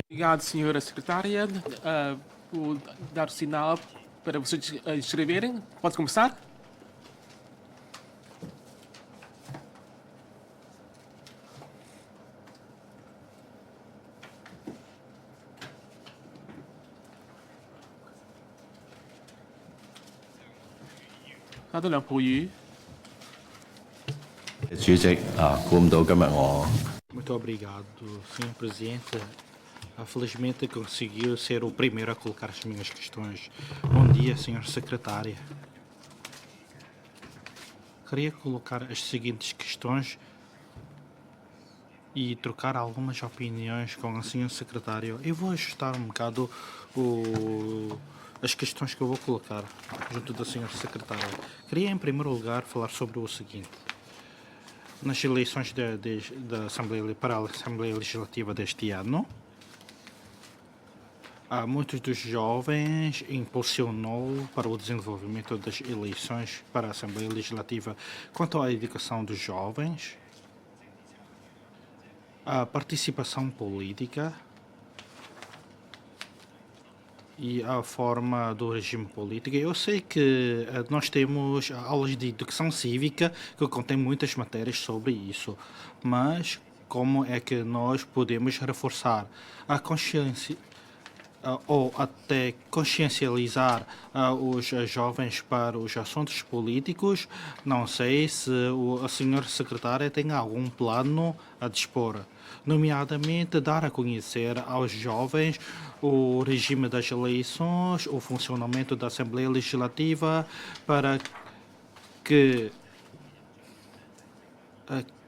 Obrigado, senhora secretária, por dar o sinal para vocês escreverem. Pode começar? Muito obrigado, Sr. Presidente. Felizmente conseguiu ser o primeiro a colocar as minhas questões. Bom dia, Sr. Secretária. Queria colocar as seguintes questões e trocar algumas opiniões com o Sr. Secretário. Eu vou ajustar um bocado as questões que eu vou colocar junto do Sr. Secretário. Queria, em primeiro lugar, falar sobre o seguinte. Nas eleições da Assembleia, para a Assembleia Legislativa deste ano, muitos dos jovens impulsionou para o desenvolvimento das eleições para a Assembleia Legislativa. Quanto à educação dos jovens, a participação política e a forma do regime político. Eu sei que nós temos aulas de educação cívica que contêm muitas matérias sobre isso, mas como é que nós podemos reforçar a consciência ou até consciencializar os jovens para os assuntos políticos? Não sei se a senhora secretária tem algum plano a dispor, nomeadamente dar a conhecer aos jovens o regime das eleições, o funcionamento da Assembleia Legislativa, para que,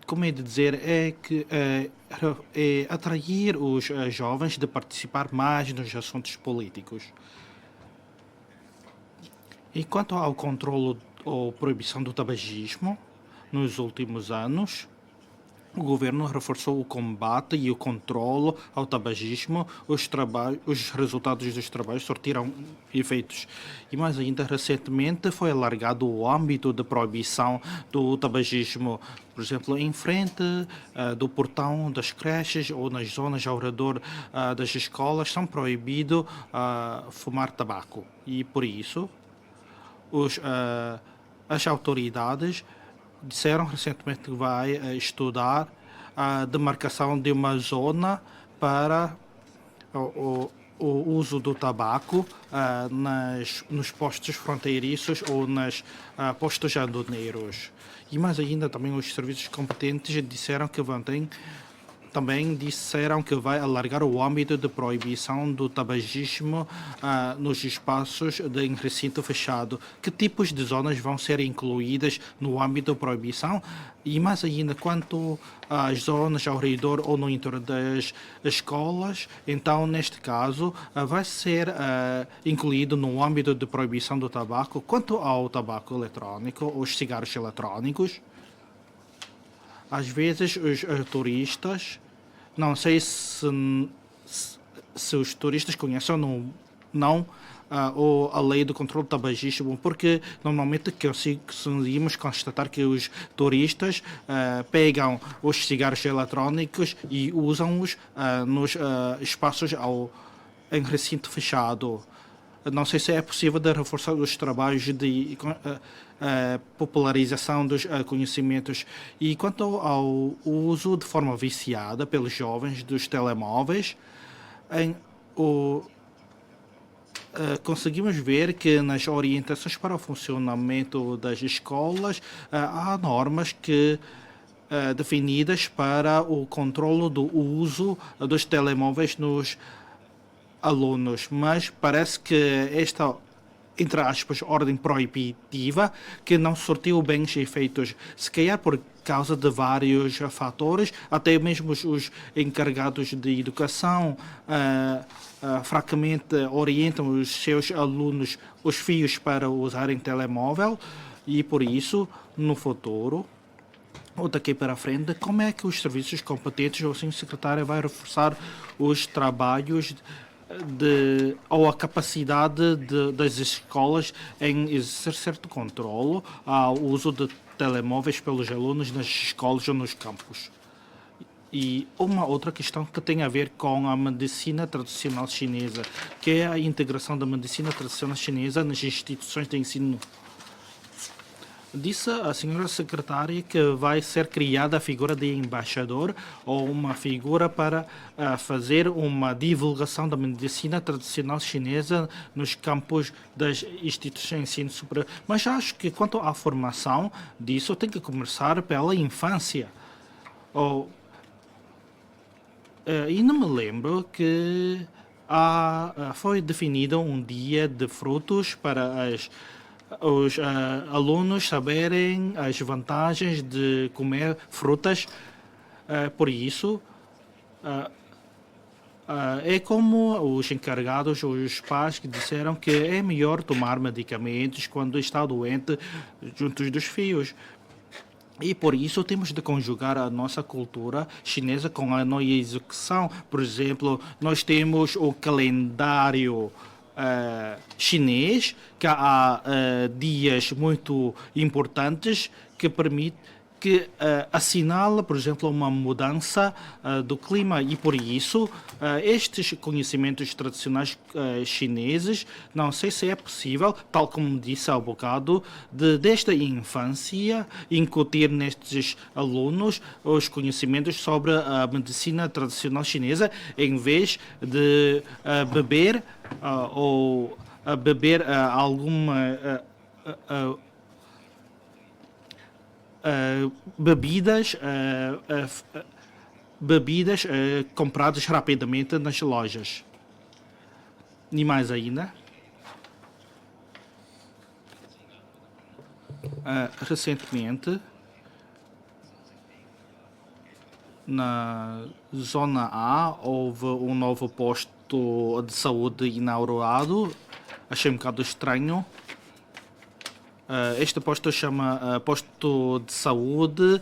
como é de dizer, atrair os jovens de participar mais nos assuntos políticos. E quanto ao controlo ou proibição do tabagismo, nos últimos anos, o governo reforçou o combate e o controlo ao tabagismo. Os resultados dos trabalhos surtiram efeitos. E mais ainda, recentemente foi alargado o âmbito de proibição do tabagismo. Por exemplo, em frente do portão das creches ou nas zonas ao redor das escolas são proibidos fumar tabaco. E por isso, as autoridades disseram recentemente que vai estudar a demarcação de uma zona para o uso do tabaco nos postos fronteiriços ou nos postos aduaneiros. E mais ainda, também os serviços competentes disseram que vai alargar o âmbito de proibição do tabagismo nos espaços de recinto fechado. Que tipos de zonas vão ser incluídas no âmbito de proibição? E mais ainda, quanto às zonas ao redor ou no interior das escolas, então, neste caso, vai ser incluído no âmbito de proibição do tabaco. Quanto ao tabaco eletrônico, os cigarros eletrônicos, às vezes os turistas, não sei se os turistas conhecem ou não a lei do controle do tabagismo, porque normalmente conseguimos constatar que os turistas pegam os cigarros eletrônicos e usam-os nos espaços em recinto fechado. Não sei se é possível de reforçar os trabalhos de popularização dos conhecimentos. E quanto ao uso de forma viciada pelos jovens dos telemóveis, conseguimos ver que nas orientações para o funcionamento das escolas há normas definidas para o controlo do uso dos telemóveis nos alunos, mas parece que esta, entre aspas, ordem proibitiva, que não surtiu bem os efeitos, se calhar por causa de vários fatores, até mesmo os encarregados de educação fracamente orientam os seus alunos, os filhos, para usarem telemóvel, e por isso, no futuro, ou daqui para frente, como é que os serviços competentes, ou o secretário, vai reforçar os trabalhos ou a capacidade das escolas em exercer certo controlo ao uso de telemóveis pelos alunos nas escolas ou nos campos? E uma outra questão que tem a ver com a medicina tradicional chinesa, que é a integração da medicina tradicional chinesa nas instituições de ensino. Disse a senhora secretária que vai ser criada a figura de embaixador ou uma figura para fazer uma divulgação da medicina tradicional chinesa nos campos das instituições de ensino superior. Mas acho que quanto à formação disso tem que começar pela infância. Ou, e não me lembro que foi definido um dia de frutos para os alunos saberem as vantagens de comer frutas. Por isso, é como os encarregados, os pais que disseram que é melhor tomar medicamentos quando está doente juntos dos filhos. E por isso temos de conjugar a nossa cultura chinesa com a nossa execução. Por exemplo, nós temos o calendário chinês, que há dias muito importantes que assinala, por exemplo, uma mudança do clima. E por isso, estes conhecimentos tradicionais chineses, não sei se é possível, tal como disse há bocado, desde a infância, incutir nestes alunos os conhecimentos sobre a medicina tradicional chinesa, em vez de beber ou beber alguma bebidas compradas rapidamente nas lojas. E mais ainda, recentemente, na Zona A, houve um novo posto de saúde inaugurado. Achei um bocado estranho. Este posto chama Posto de Saúde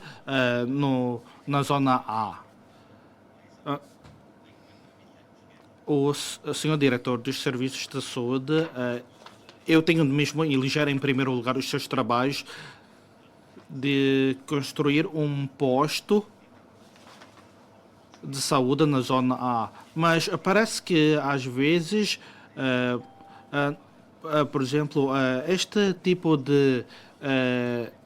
na Zona A. O senhor diretor dos Serviços de Saúde, eu tenho mesmo eleger em primeiro lugar os seus trabalhos de construir um posto de saúde na Zona A. Mas parece que às vezes por exemplo, este tipo de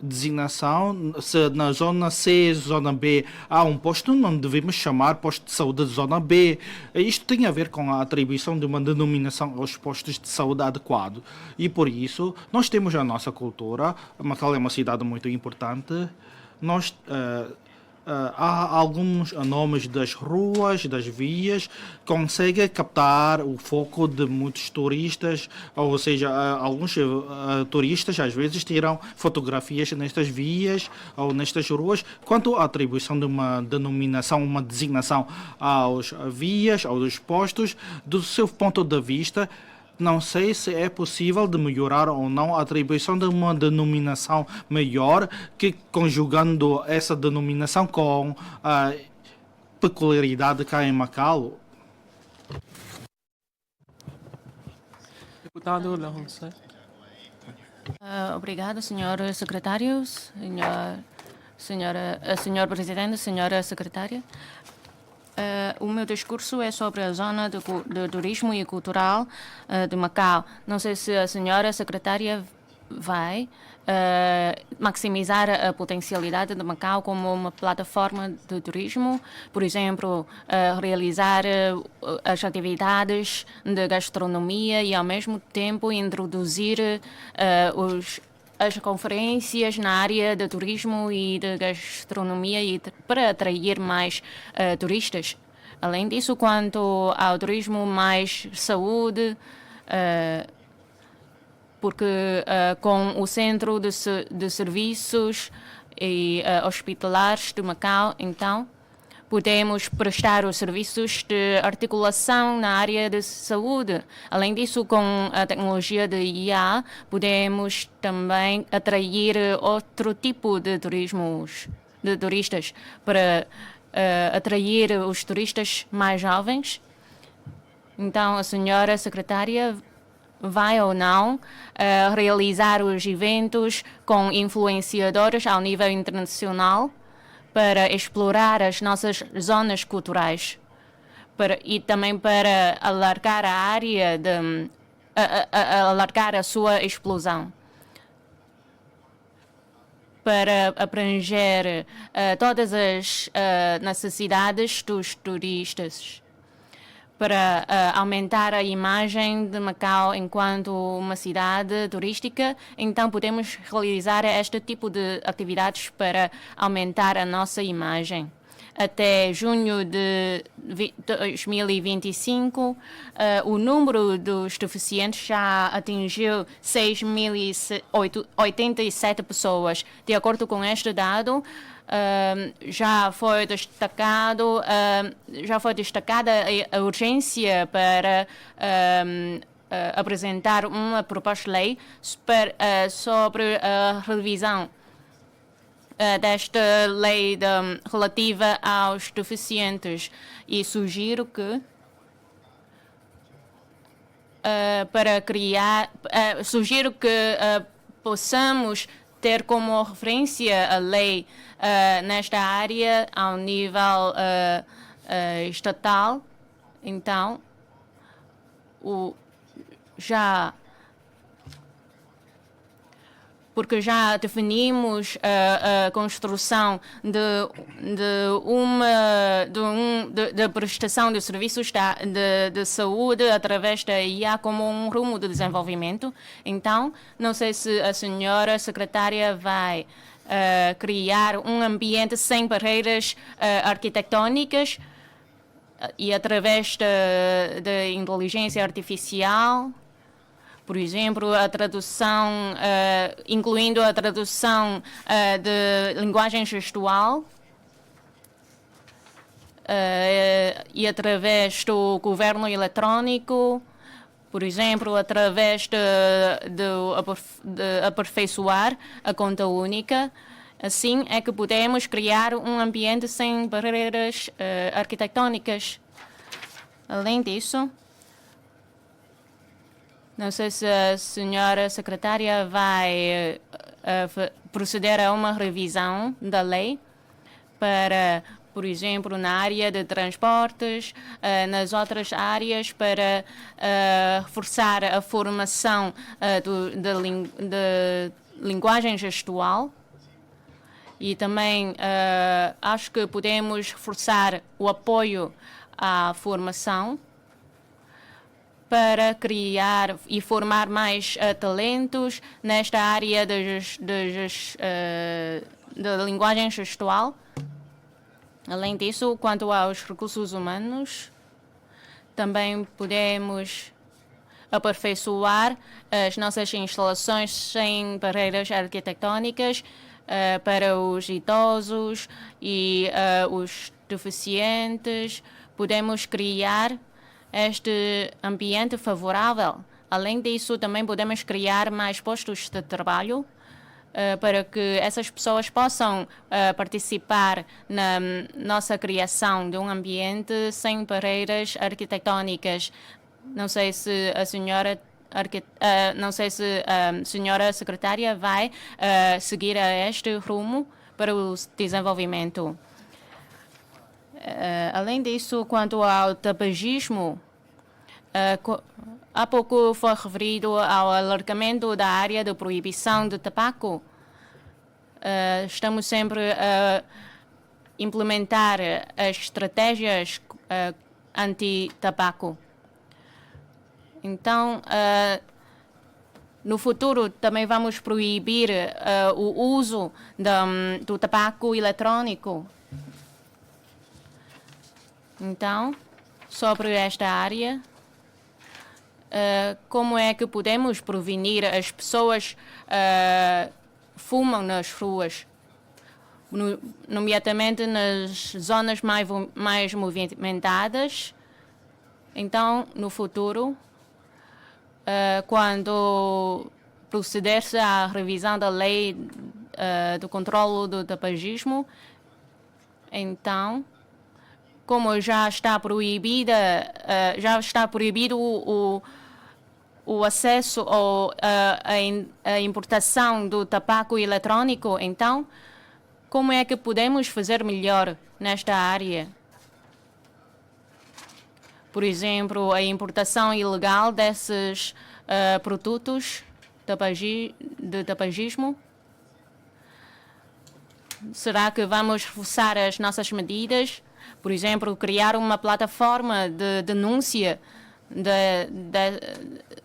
designação, se na zona C, zona B há um posto, não devemos chamar posto de saúde de zona B. Isto tem a ver com a atribuição de uma denominação aos postos de saúde adequado. E por isso, nós temos a nossa cultura. Macau é uma cidade muito importante. Nós há alguns nomes das ruas, das vias, consegue captar o foco de muitos turistas, ou seja, alguns turistas às vezes tiram fotografias nestas vias ou nestas ruas. Quanto à atribuição de uma denominação, uma designação aos vias, aos postos, do seu ponto de vista, não sei se é possível de melhorar ou não a atribuição de uma denominação maior, que conjugando essa denominação com a peculiaridade cá em Macau. Deputado Leonce. Obrigada, senhor secretário, senhor presidente, senhora secretária. O meu discurso é sobre a zona de turismo e cultural de Macau. Não sei se a senhora secretária vai maximizar a potencialidade de Macau como uma plataforma de turismo, por exemplo, realizar as atividades de gastronomia e, ao mesmo tempo, introduzir as conferências na área de turismo e de gastronomia para atrair mais turistas. Além disso, quanto ao turismo mais saúde, porque com o Centro de Serviços e Hospitalares de Macau, então, podemos prestar os serviços de articulação na área de saúde. Além disso, com a tecnologia de IA, podemos também atrair outro tipo de turistas, para atrair os turistas mais jovens. Então, a senhora secretária vai ou não realizar os eventos com influenciadores ao nível internacional para explorar as nossas zonas culturais e também para alargar a área alargar a sua explosão, para abranger todas as necessidades dos turistas, para aumentar a imagem de Macau enquanto uma cidade turística. Então, podemos realizar este tipo de atividades para aumentar a nossa imagem. Até junho de 2025, o número dos deficientes já atingiu 6.087 pessoas. De acordo com este dado, já foi destacada a urgência para apresentar uma proposta de lei sobre a revisão desta lei relativa aos deficientes, e sugiro que possamos ter como referência a lei nesta área ao nível estatal. Então, porque já definimos a construção de prestação de serviços de saúde através da IA como um rumo de desenvolvimento. Então, não sei se a senhora secretária vai criar um ambiente sem barreiras arquitetônicas e através da inteligência artificial. Por exemplo, a tradução, incluindo a tradução de linguagem gestual, e através do governo eletrônico, por exemplo, através de aperfeiçoar a conta única. Assim é que podemos criar um ambiente sem barreiras arquitetônicas. Além disso, não sei se a senhora secretária vai proceder a uma revisão da lei para, por exemplo, na área de transportes, nas outras áreas, para reforçar a formação de linguagem gestual. E também acho que podemos reforçar o apoio à formação para criar e formar mais talentos nesta área da linguagem gestual. Além disso, quanto aos recursos humanos, também podemos aperfeiçoar as nossas instalações sem barreiras arquitetônicas para os idosos e os deficientes. Podemos criar este ambiente favorável. Além disso, também podemos criar mais postos de trabalho para que essas pessoas possam participar na nossa criação de um ambiente sem barreiras arquitetônicas. Não sei se a senhora secretária vai seguir a este rumo para o desenvolvimento. Além disso, quanto ao tabagismo, há pouco foi referido ao alargamento da área de proibição de tabaco. Estamos sempre a implementar as estratégias anti-tabaco. Então, no futuro, também vamos proibir o uso do tabaco eletrônico. Então, sobre esta área, como é que podemos prevenir as pessoas fumam nas ruas, nomeadamente nas zonas mais movimentadas? Então, no futuro, quando proceder-se à revisão da lei do controle do tabagismo, então, como já está proibido o acesso ou a importação do tabaco eletrônico, então como é que podemos fazer melhor nesta área. Por exemplo, a importação ilegal desses produtos de tabagismo. Será que vamos reforçar as nossas medidas? Por exemplo, criar uma plataforma de denúncia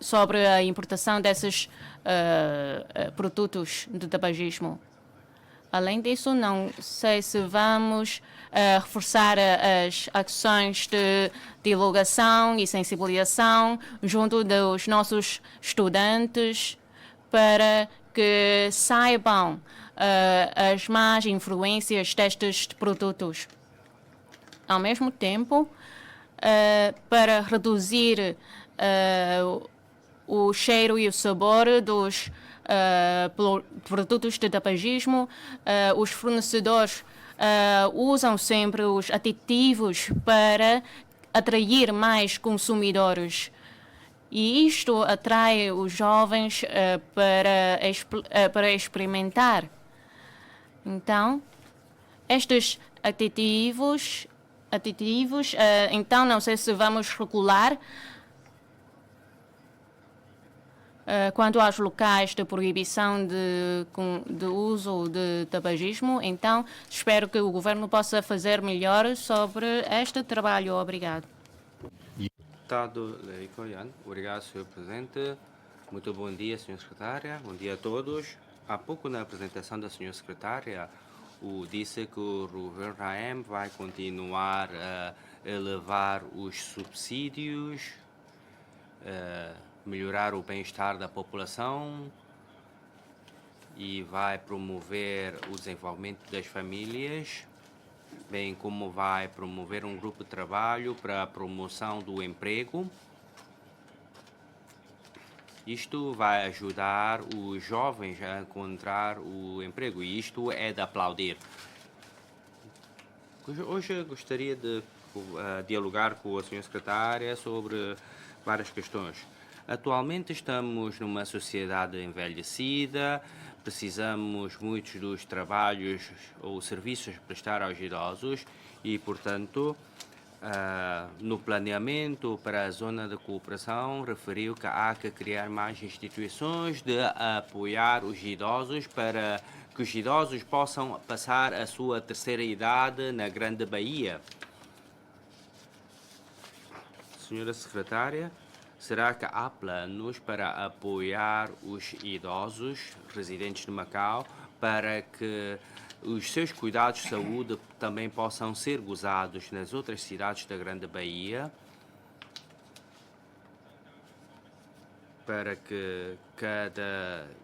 sobre a importação desses produtos de tabagismo. Além disso, não sei se vamos reforçar as ações de divulgação e sensibilização junto dos nossos estudantes para que saibam as más influências destes produtos. Ao mesmo tempo, para reduzir o cheiro e o sabor dos produtos de tabagismo, os fornecedores usam sempre os aditivos para atrair mais consumidores. E isto atrai os jovens para experimentar. Então, estes aditivos, então não sei se vamos regular quanto aos locais de proibição de uso de tabagismo. Então, espero que o governo possa fazer melhor sobre este trabalho. Obrigado. Deputado Leicoian, obrigado, Sr. Presidente. Muito bom dia, Sra. Secretária. Bom dia a todos. Há pouco, na apresentação da Sra. Secretária, disse que o governo RAM vai continuar a elevar os subsídios, melhorar o bem-estar da população e vai promover o desenvolvimento das famílias, bem como vai promover um grupo de trabalho para a promoção do emprego. Isto vai ajudar os jovens a encontrar o emprego e isto é de aplaudir. Hoje gostaria de dialogar com a Sra. Secretária sobre várias questões. Atualmente estamos numa sociedade envelhecida, precisamos muitos dos trabalhos ou serviços prestar aos idosos e, portanto, no planeamento para a zona de cooperação, referiu que há que criar mais instituições de apoiar os idosos para que os idosos possam passar a sua terceira idade na Grande Bahia. Senhora Secretária, será que há planos para apoiar os idosos residentes de Macau para que os seus cuidados de saúde também possam ser gozados nas outras cidades da Grande Bahia, para que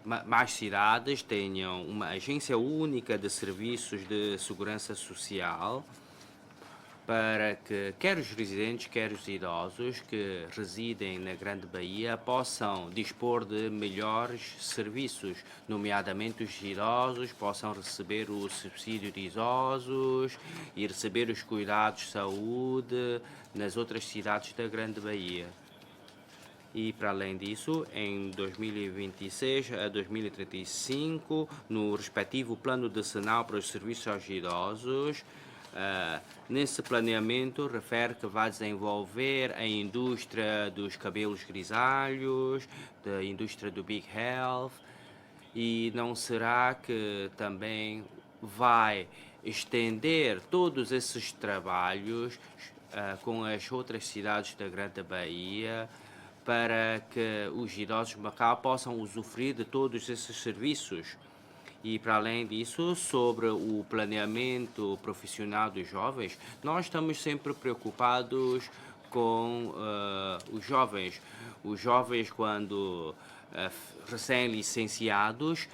mais cidades tenham uma agência única de serviços de segurança social, para que quer os residentes, quer os idosos que residem na Grande Bahia possam dispor de melhores serviços, nomeadamente os idosos possam receber o subsídio de idosos e receber os cuidados de saúde nas outras cidades da Grande Bahia. E, para além disso, em 2026 a 2035, no respectivo plano decenal para os serviços aos idosos, nesse planeamento refere que vai desenvolver a indústria dos cabelos grisalhos, da indústria do Big Health, e não será que também vai estender todos esses trabalhos com as outras cidades da Grande Bahia para que os idosos de Macau possam usufruir de todos esses serviços? E, para além disso, sobre o planeamento profissional dos jovens, nós estamos sempre preocupados com os jovens. Os jovens, quando recém-licenciados,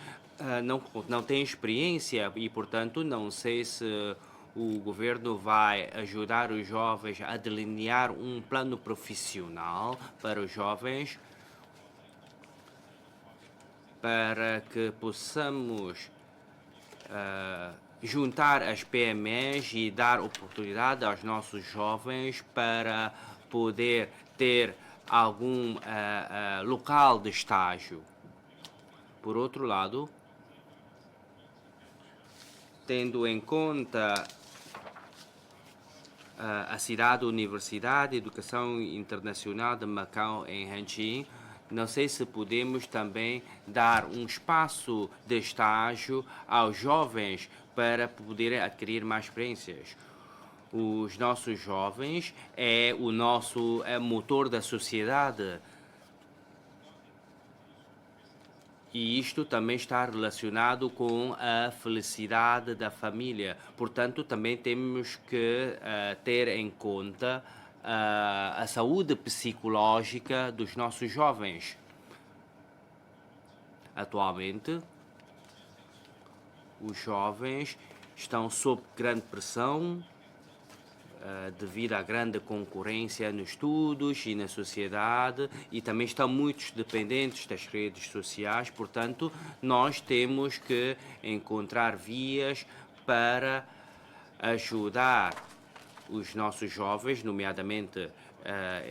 não têm experiência e, portanto, não sei se o governo vai ajudar os jovens a delinear um plano profissional para os jovens, para que possamos juntar as PMEs e dar oportunidade aos nossos jovens para poder ter algum local de estágio. Por outro lado, tendo em conta a cidade Universidade de Educação Internacional de Macau em Hanqing, não sei se podemos também dar um espaço de estágio aos jovens para poderem adquirir mais experiências. Os nossos jovens é o nosso motor da sociedade. E isto também está relacionado com a felicidade da família. Portanto, também temos que ter em conta a saúde psicológica dos nossos jovens. Atualmente, os jovens estão sob grande pressão devido à grande concorrência nos estudos e na sociedade, e também estão muito dependentes das redes sociais. Portanto, nós temos que encontrar vias para ajudar os nossos jovens, nomeadamente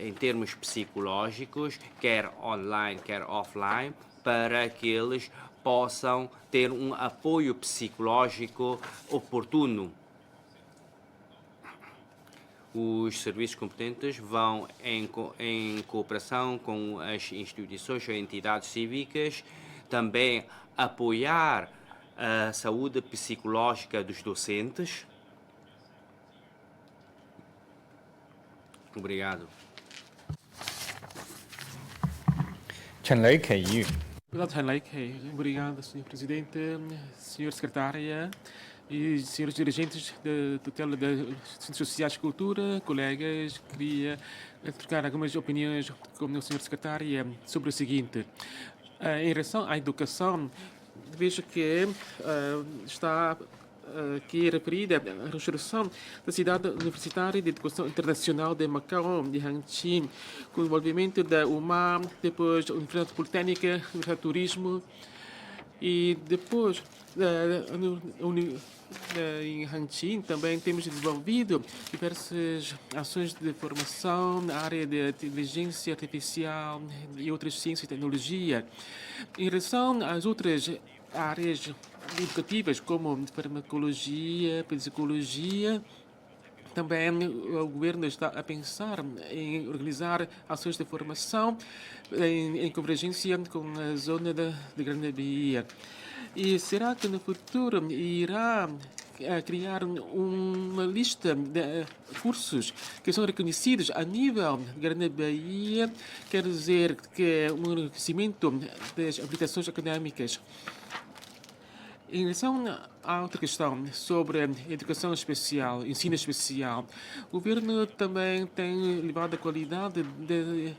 em termos psicológicos, quer online, quer offline, para que eles possam ter um apoio psicológico oportuno. Os serviços competentes vão, em cooperação com as instituições ou entidades cívicas, também apoiar a saúde psicológica dos docentes. Obrigado. Chen Lei Kei. Obrigado, Sr. Presidente, Sr. Secretária e senhores dirigentes da tutela das Ciências Sociais e Cultura, colegas. Queria trocar algumas opiniões com o Sr. Secretária sobre o seguinte. Em relação à educação, vejo que está aqui referida a reconstrução da cidade universitária de educação internacional de Macau, de Hanqing, com o envolvimento da UMA, depois a Universidade Politécnica, a Universidade de Turismo, e depois em Hanqing também temos desenvolvido diversas ações de formação na área de inteligência artificial e outras ciências e tecnologia. Em relação às outras áreas educativas, como farmacologia, psicologia, também o governo está a pensar em organizar ações de formação em convergência com a zona de Grande Bahia. E será que no futuro irá criar uma lista de cursos que são reconhecidos a nível de Grande Bahia, quer dizer que um reconhecimento das habilitações académicas? Em relação a outra questão sobre educação especial, ensino especial, o governo também tem elevado a qualidade de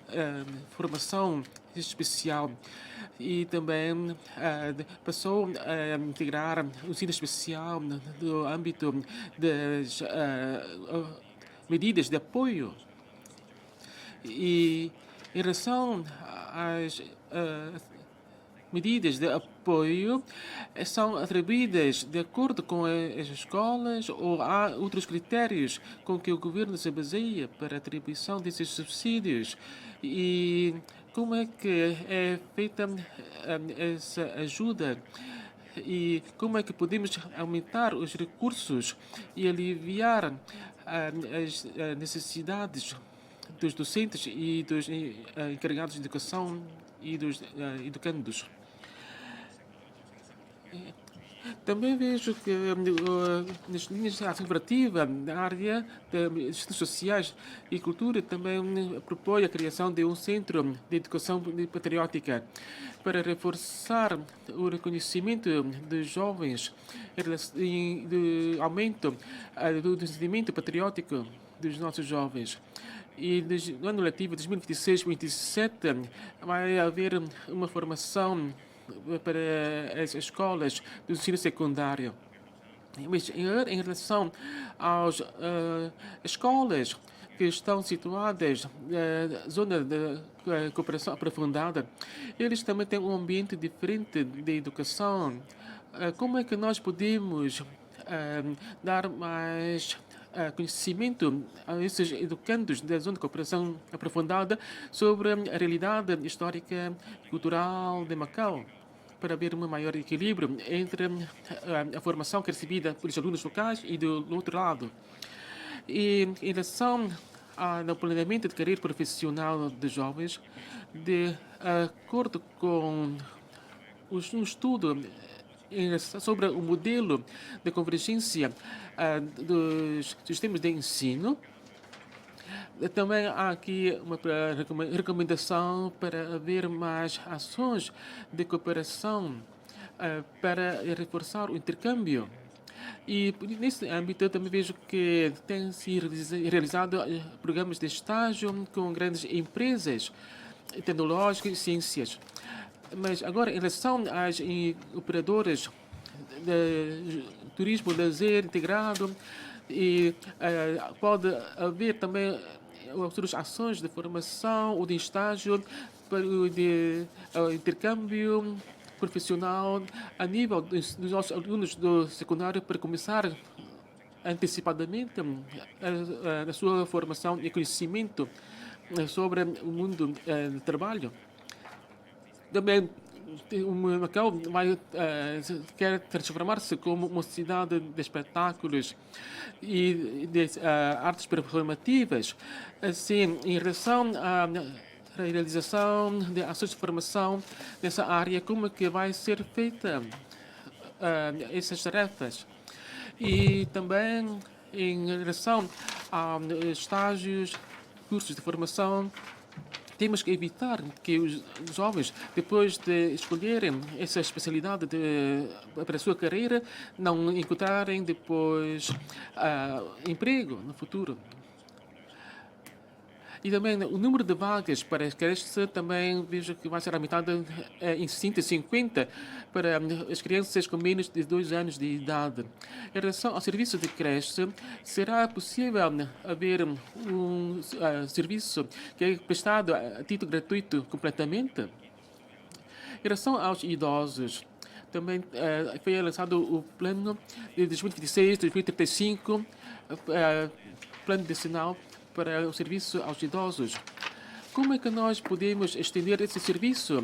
formação especial e também passou a integrar o ensino especial no âmbito das medidas de apoio. E em relação às medidas de apoio, são atribuídas de acordo com as escolas ou há outros critérios com que o governo se baseia para a atribuição desses subsídios? E como é que é feita essa ajuda? E como é que podemos aumentar os recursos e aliviar as necessidades dos docentes e dos encarregados de educação e dos educandos? Também vejo que nas linhas de ação operativa na área de estudos sociais e cultura também propõe a criação de um centro de educação patriótica para reforçar o reconhecimento dos jovens e do aumento do sentimento patriótico dos nossos jovens. E no ano letivo 2026-2027 vai haver uma formação para as escolas do ensino secundário. Mas em relação às escolas que estão situadas na zona de cooperação aprofundada, eles também têm um ambiente diferente de educação. Como é que nós podemos dar mais conhecimento a esses educandos da zona de cooperação aprofundada sobre a realidade histórica e cultural de Macau? para haver um maior equilíbrio entre a formação que é recebida pelos alunos locais e do outro lado. E em relação ao planeamento de carreira profissional de jovens, de acordo com um estudo sobre o modelo de convergência dos sistemas de ensino, também há aqui uma recomendação para haver mais ações de cooperação para reforçar o intercâmbio. E nesse âmbito eu também vejo que tem se realizado programas de estágio com grandes empresas tecnológicas e ciências. Mas agora, em relação às operadoras de turismo, lazer integrado, e pode haver também outras ações de formação ou de estágio para o intercâmbio profissional a nível dos nossos alunos do secundário para começar antecipadamente a sua formação e conhecimento sobre o mundo do trabalho. Também o Macau quer transformar-se como uma cidade de espetáculos e de artes performativas. Assim, em relação à realização de ações de formação nessa área, como é que vai ser feita essas tarefas? E também em relação a estágios, cursos de formação, temos que evitar que os jovens, depois de escolherem essa especialidade para a sua carreira, não encontrarem depois emprego no futuro. E também o número de vagas para a creche também vejo que vai ser aumentado em 150 para as crianças com menos de 2 anos de idade. Em relação ao serviço de creche, será possível haver um serviço que é prestado a título gratuito completamente? Em relação aos idosos, também foi lançado o plano de 2026-2035, plano nacional para o serviço aos idosos. Como é que nós podemos estender esse serviço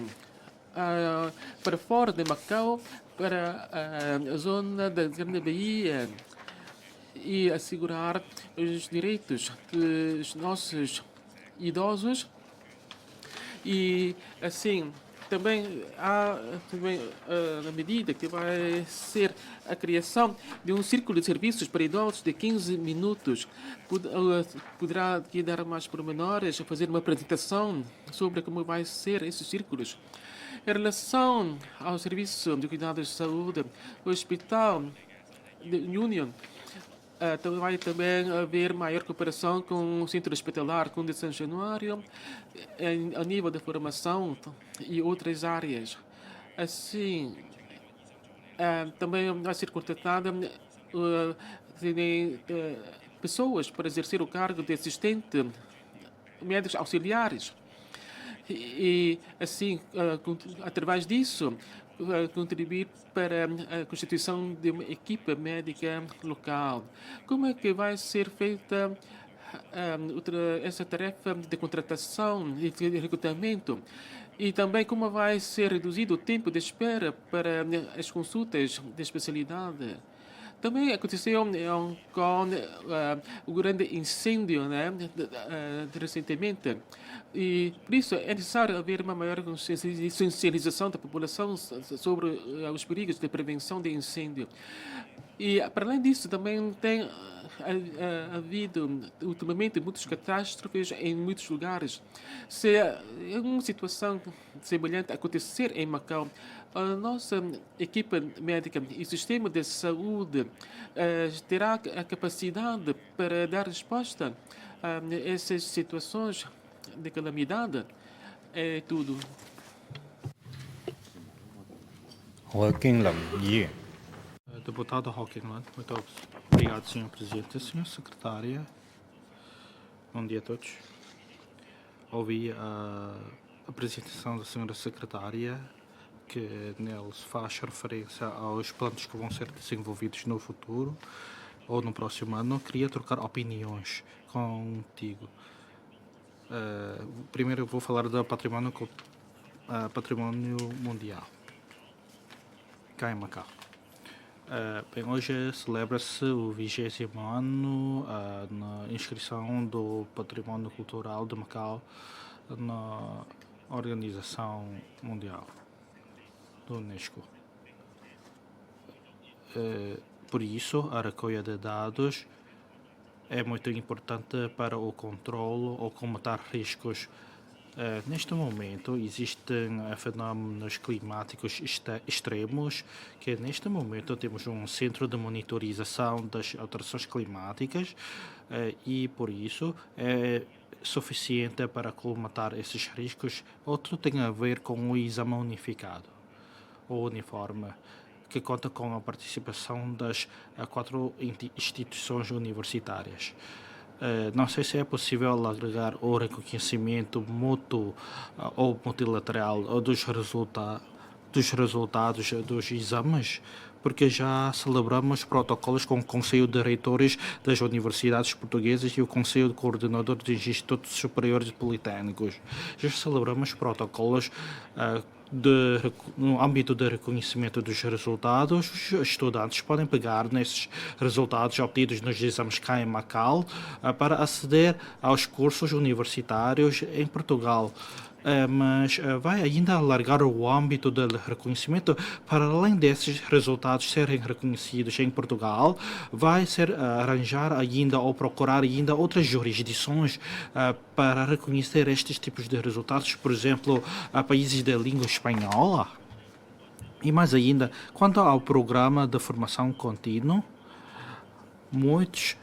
para fora de Macau, para a zona da Grande Bahia e assegurar os direitos dos nossos idosos? E assim, também há na medida que vai ser a criação de um círculo de serviços para idosos de 15 minutos. Poderá aqui dar mais pormenores, fazer uma apresentação sobre como vai ser esses círculos. Em relação ao serviço de cuidados de saúde, o Hospital de Union vai também haver maior cooperação com o Centro Hospitalar Conde de São Januário, a nível da formação e outras áreas. Assim, também vai ser contratada pessoas para exercer o cargo de assistente médicos auxiliares. E assim, através disso, contribuir para a constituição de uma equipa médica local. Como é que vai ser feita essa tarefa de contratação e de recrutamento? E também como vai ser reduzido o tempo de espera para as consultas de especialidade? Também aconteceu em Hong Kong o grande incêndio, né, recentemente. E por isso é necessário haver uma maior consciencialização da população sobre os perigos de prevenção de incêndio. E, para além disso, também tem havido, ultimamente, muitas catástrofes em muitos lugares. Se uma situação semelhante acontecer em Macau, a nossa equipa médica e o sistema de saúde terá a capacidade para dar resposta a essas situações de calamidade? É tudo. 何經林議員。 Deputado Hockenland, muito obrigado, Sr. Presidente. Sra. Secretária, bom dia a todos. Ouvi a apresentação da Sra. Secretária, que nele se faz referência aos planos que vão ser desenvolvidos no futuro ou no próximo ano. Queria trocar opiniões contigo. Primeiro eu vou falar do patrimônio mundial. cá em Macau. Bem, hoje celebra-se o 20º ano na inscrição do Património Cultural de Macau na Organização Mundial do Unesco. Por isso, a recolha de dados é muito importante para o controle ou combater riscos. Neste momento, existem fenómenos climáticos extremos, que neste momento temos um centro de monitorização das alterações climáticas e, por isso, é suficiente para colmatar esses riscos. Outro tem a ver com o exame unificado, ou uniforme, que conta com a participação das 4 instituições universitárias. Não sei se é possível agregar o reconhecimento mútuo ou multilateral dos resultados dos exames, porque já celebramos protocolos com o Conselho de Reitores das Universidades Portuguesas e o Conselho de Coordenador dos Institutos Superiores Politécnicos. Já celebramos protocolos no âmbito do reconhecimento dos resultados. Os estudantes podem pegar nesses resultados obtidos nos exames cá em Macau para aceder aos cursos universitários em Portugal. Mas vai ainda alargar o âmbito do reconhecimento para além desses resultados serem reconhecidos em Portugal, vai ser arranjar ainda ou procurar ainda outras jurisdições para reconhecer estes tipos de resultados, por exemplo, a países da língua espanhola. E mais ainda, quanto ao programa de formação contínua, muitos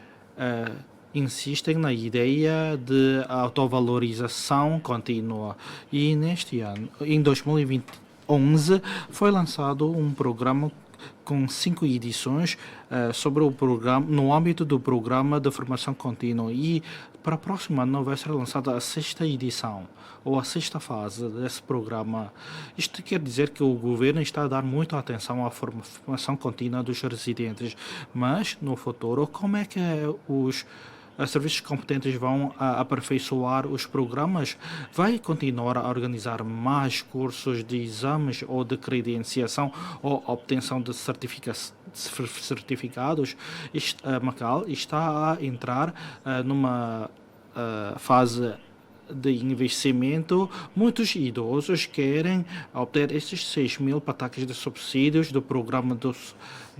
insistem na ideia de autovalorização contínua. E neste ano, em 2011, foi lançado um programa com 5 edições sobre o programa, no âmbito do programa de formação contínua. E para o próximo ano vai ser lançada a 6ª edição, ou a 6ª fase desse programa. Isto quer dizer que o governo está a dar muita atenção à formação contínua dos residentes. Mas, no futuro, como é que os serviços competentes vão aperfeiçoar os programas? Vai continuar a organizar mais cursos de exames ou de credenciação ou obtenção de certificados? Macau está a entrar numa fase de investimento. Muitos idosos querem obter esses 6.000 pataques de subsídios do programa de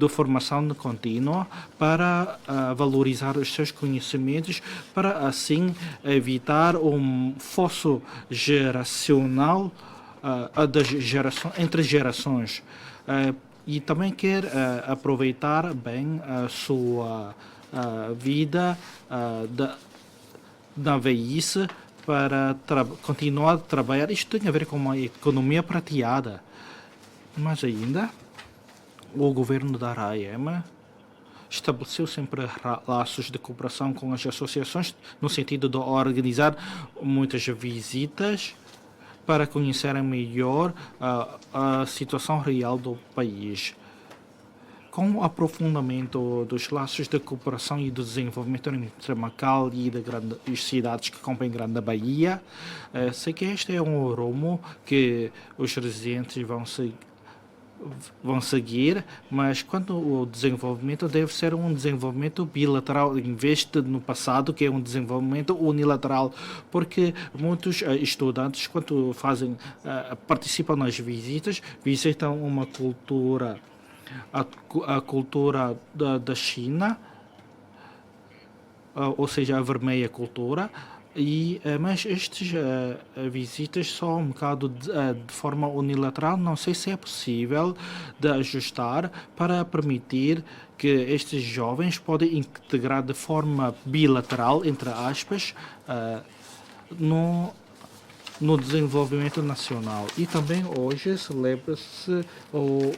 formação contínua para valorizar os seus conhecimentos, para assim evitar um fosso geracional entre gerações. E também quer aproveitar bem a sua vida na velhice para continuar a trabalhar. Isto tem a ver com uma economia prateada. Mas ainda, o governo da RAEM estabeleceu sempre laços de cooperação com as associações, no sentido de organizar muitas visitas para conhecerem melhor a situação real do país. Com o aprofundamento dos laços de cooperação e do desenvolvimento entre Macau e as cidades que compõem Grande Bahia, sei que este é um rumo que os residentes vão seguir, mas quanto ao desenvolvimento, deve ser um desenvolvimento bilateral, em vez de no passado, que é um desenvolvimento unilateral, porque muitos estudantes, quando participam nas visitas, visitam uma cultura, a cultura da China, ou seja, a vermelha cultura, mas estas visitas são um bocado de forma unilateral. Não sei se é possível de ajustar para permitir que estes jovens podem integrar de forma bilateral, entre aspas, no desenvolvimento nacional. E também hoje celebra-se o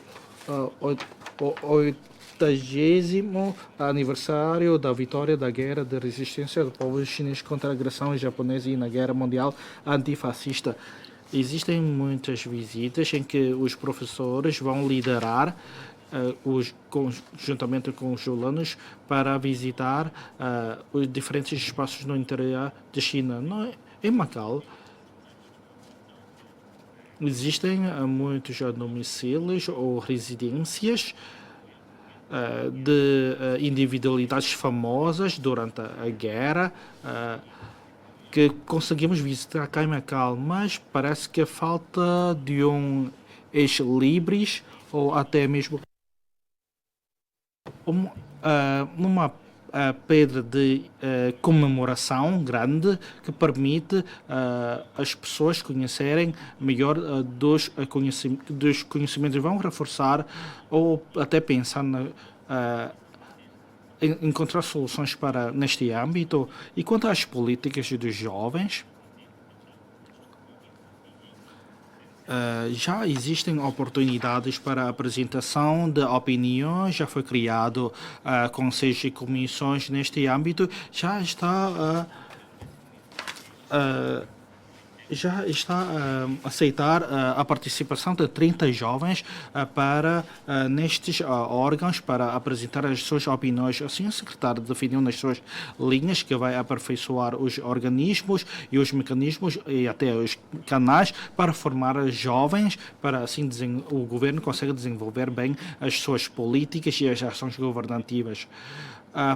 80º aniversário da vitória da guerra de resistência do povo chinês contra a agressão japonesa e na Guerra Mundial Antifascista. Existem muitas visitas em que os professores vão liderar juntamente com os alunos para visitar os diferentes espaços no interior de China. Em Macau, Existem muitos domicílios ou residências de individualidades famosas durante a guerra que conseguimos visitar cá em Macau, mas parece que a falta de um ex-libris ou até mesmo uma pedra de comemoração grande que permite as pessoas conhecerem melhor dos conhecimentos, vão reforçar ou até pensar em encontrar soluções para neste âmbito. E quanto às políticas dos jovens, já existem oportunidades para a apresentação de opiniões, já foi criado conselhos e comissões neste âmbito, já está a aceitar a participação de 30 jovens para nestes órgãos para apresentar as suas opiniões. Assim, o secretário definiu nas suas linhas que vai aperfeiçoar os organismos e os mecanismos e até os canais para formar jovens, para assim o governo consegue desenvolver bem as suas políticas e as ações governativas.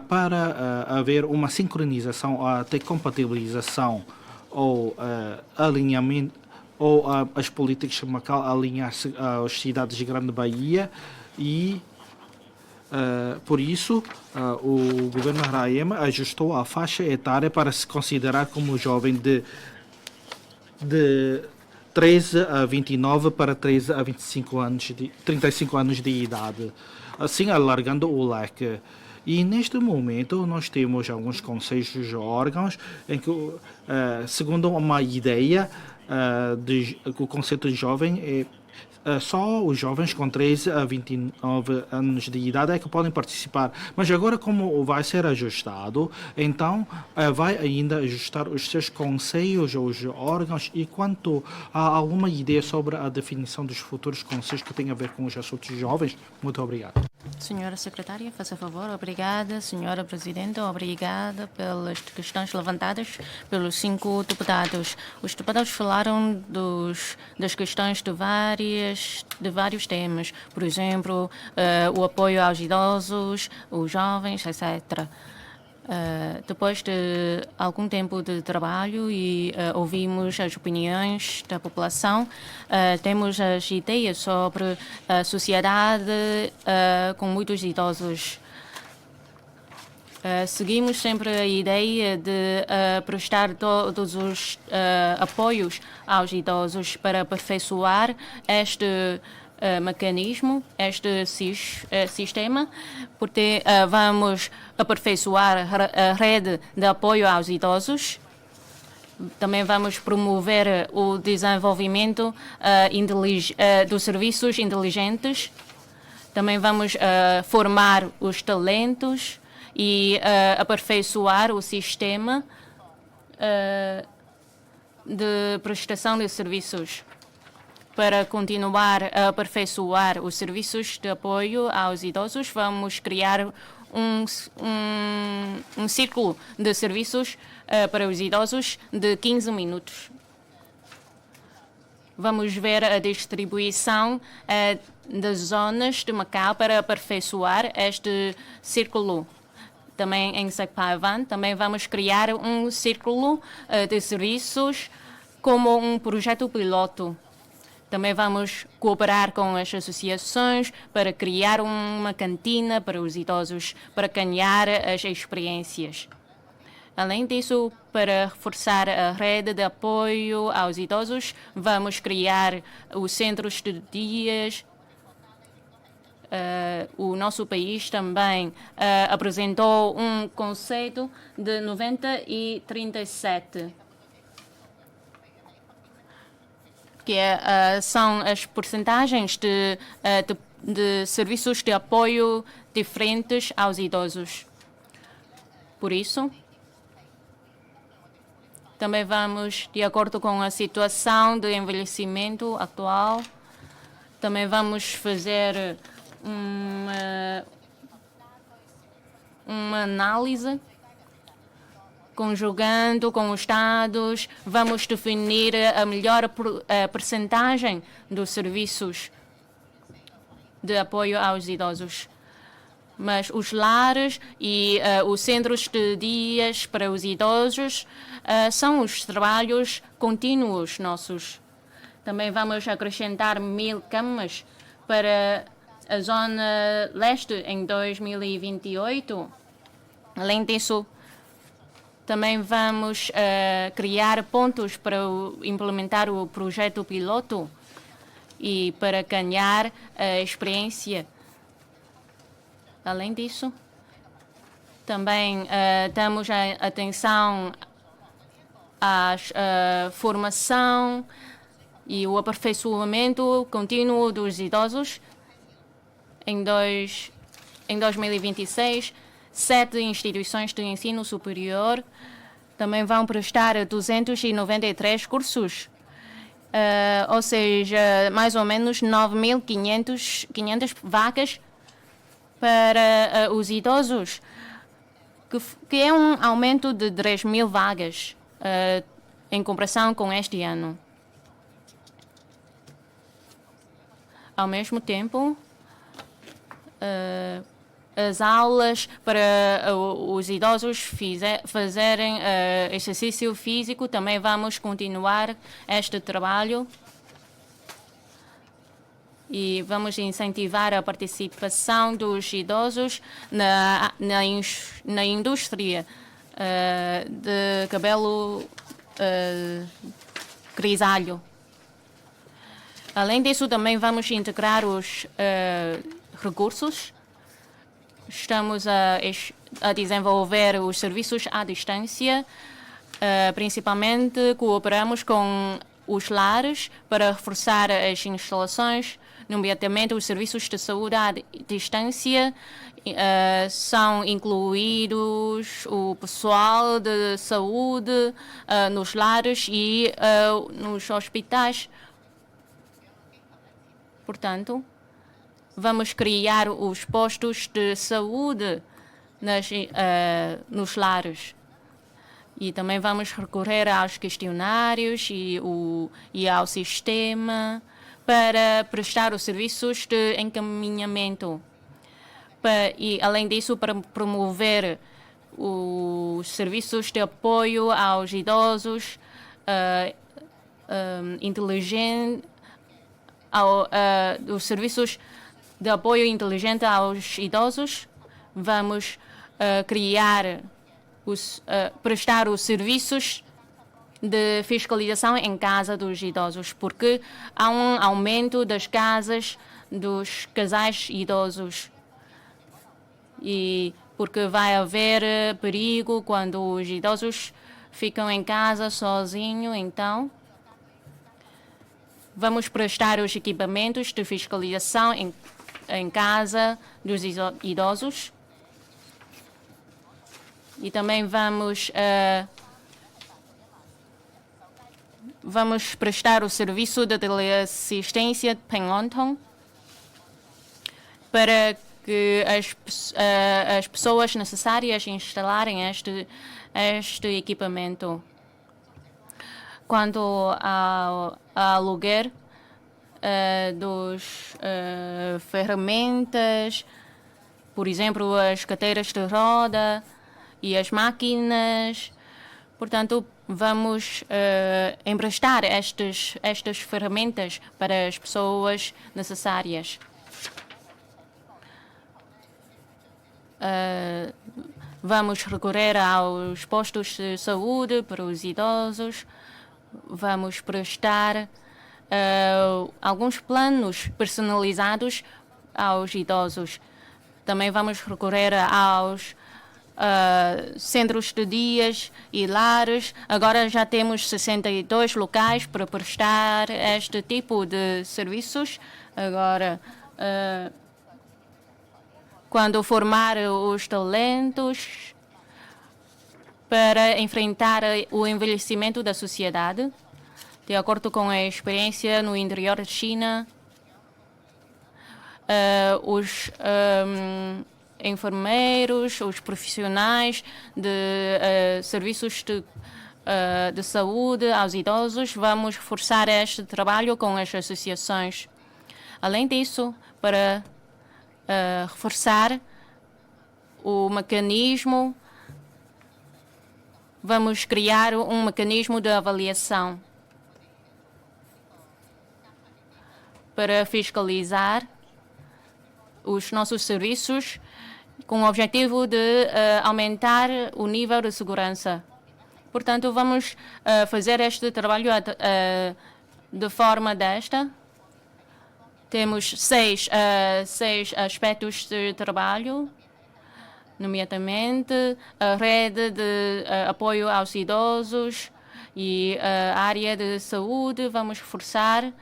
Para haver uma sincronização, até compatibilização ou alinhamento ou as políticas de Macau alinhar-se às cidades de Grande Bahia e por isso o governo Raema ajustou a faixa etária para se considerar como jovem de 13 a 29 para 13 a 35 anos de idade, assim alargando o leque. E neste momento nós temos alguns conselhos de órgãos em que, segundo uma ideia, o conceito de jovem é só os jovens com 13 a 29 anos de idade é que podem participar. Mas agora, como vai ser ajustado, então vai ainda ajustar os seus conselhos, os órgãos. E quanto a alguma ideia sobre a definição dos futuros conselhos que tem a ver com os assuntos jovens? Muito obrigado. Senhora Secretária, faça favor. Obrigada, Senhora Presidente. Obrigada pelas questões levantadas pelos 5 deputados. Os deputados falaram das questões de vários temas. Por exemplo, o apoio aos idosos, os jovens, etc. Depois de algum tempo de trabalho e ouvimos as opiniões da população, temos as ideias sobre a sociedade com muitos idosos. Seguimos sempre a ideia de prestar todos os apoios aos idosos para aperfeiçoar este mecanismo, este sistema, porque vamos aperfeiçoar a rede de apoio aos idosos. Também vamos promover o desenvolvimento dos serviços inteligentes. Também vamos formar os talentos e aperfeiçoar o sistema de prestação de serviços. Para continuar a aperfeiçoar os serviços de apoio aos idosos, vamos criar um círculo de serviços para os idosos de 15 minutos. Vamos ver a distribuição das zonas de Macau para aperfeiçoar este círculo. Também em Sakpaivan, também vamos criar um círculo de serviços como um projeto piloto. Também vamos cooperar com as associações para criar uma cantina para os idosos, para ganhar as experiências. Além disso, para reforçar a rede de apoio aos idosos, vamos criar os centros de dias. O nosso país também apresentou um conceito de 90 e 37. Que são as porcentagens de serviços de apoio diferentes aos idosos. Por isso, também vamos, de acordo com a situação de envelhecimento atual, também vamos fazer uma análise conjugando com os Estados, vamos definir a melhor percentagem dos serviços de apoio aos idosos. Mas os lares e os centros de dias para os idosos são os trabalhos contínuos nossos. Também vamos acrescentar 1000 camas para a zona leste em 2028. Além disso, também vamos criar pontos para implementar o projeto piloto e para ganhar experiência. Além disso, também damos atenção à formação e o aperfeiçoamento contínuo dos idosos. Em 2026, 7 instituições de ensino superior também vão prestar 293 cursos, ou seja, mais ou menos 9.500 vagas para os idosos, que é um aumento de 3.000 vagas em comparação com este ano. Ao mesmo tempo, as aulas para os idosos fazerem exercício físico, também vamos continuar este trabalho e vamos incentivar a participação dos idosos na indústria de cabelo grisalho. Além disso, também vamos integrar os recursos. Estamos a desenvolver os serviços à distância. Principalmente, cooperamos com os lares para reforçar as instalações, nomeadamente os serviços de saúde à distância. São incluídos o pessoal de saúde nos lares e nos hospitais. Portanto, vamos criar os postos de saúde nos lares. E também vamos recorrer aos questionários e ao sistema para prestar os serviços de encaminhamento. E, além disso, para promover os serviços de apoio aos idosos os serviços de apoio inteligente aos idosos, vamos prestar os serviços de fiscalização em casa dos idosos, porque há um aumento das casas dos casais idosos e porque vai haver perigo quando os idosos ficam em casa sozinhos. Então, vamos prestar os equipamentos de fiscalização em casa dos idosos e também vamos prestar o serviço de teleassistência Penlontong para que as pessoas necessárias instalarem este equipamento. Quanto ao aluguer dos ferramentas, por exemplo, as cadeiras de roda e as máquinas, portanto, vamos emprestar estas ferramentas para as pessoas necessárias. Vamos recorrer aos postos de saúde para os idosos. Vamos prestar alguns planos personalizados aos idosos. Também vamos recorrer aos centros de dias e lares. Agora já temos 62 locais para prestar este tipo de serviços. Agora, quando formar os talentos para enfrentar o envelhecimento da sociedade, de acordo com a experiência no interior da China, enfermeiros, os profissionais de serviços de saúde aos idosos. Vamos reforçar este trabalho com as associações. Além disso, para reforçar o mecanismo, vamos criar um mecanismo de avaliação para fiscalizar os nossos serviços com o objetivo de aumentar o nível de segurança. Portanto, vamos fazer este trabalho de forma desta. Temos seis aspectos de trabalho, nomeadamente a rede de apoio aos idosos e a área de saúde. Vamos reforçar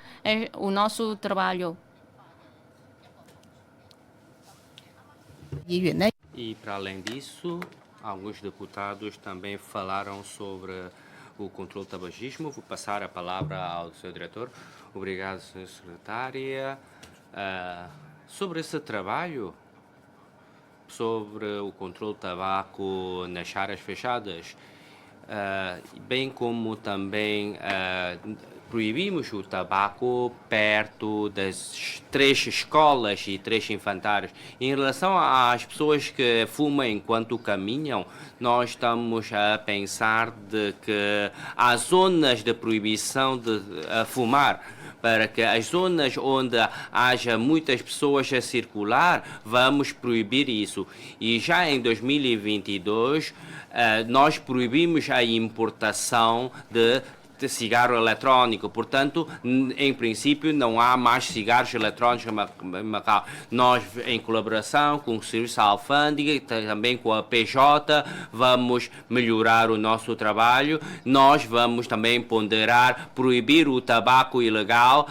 o nosso trabalho. E, para além disso, alguns deputados também falaram sobre o controle do tabagismo. Vou passar a palavra ao seu diretor. Obrigado, Sra. Secretária. Sobre esse trabalho, sobre o controle do tabaco nas áreas fechadas, bem como também proibimos o tabaco perto das 3 escolas e 3 infantários. Em relação às pessoas que fumam enquanto caminham, nós estamos a pensar de que há zonas de proibição de fumar, para que as zonas onde haja muitas pessoas a circular, vamos proibir isso. E já em 2022, nós proibimos a importação de cigarro eletrônico. Portanto, em princípio, não há mais cigarros eletrónicos em Macau. Nós, em colaboração com o Serviço da Alfândega e também com a PJ, vamos melhorar o nosso trabalho. Nós vamos também ponderar proibir o tabaco ilegal,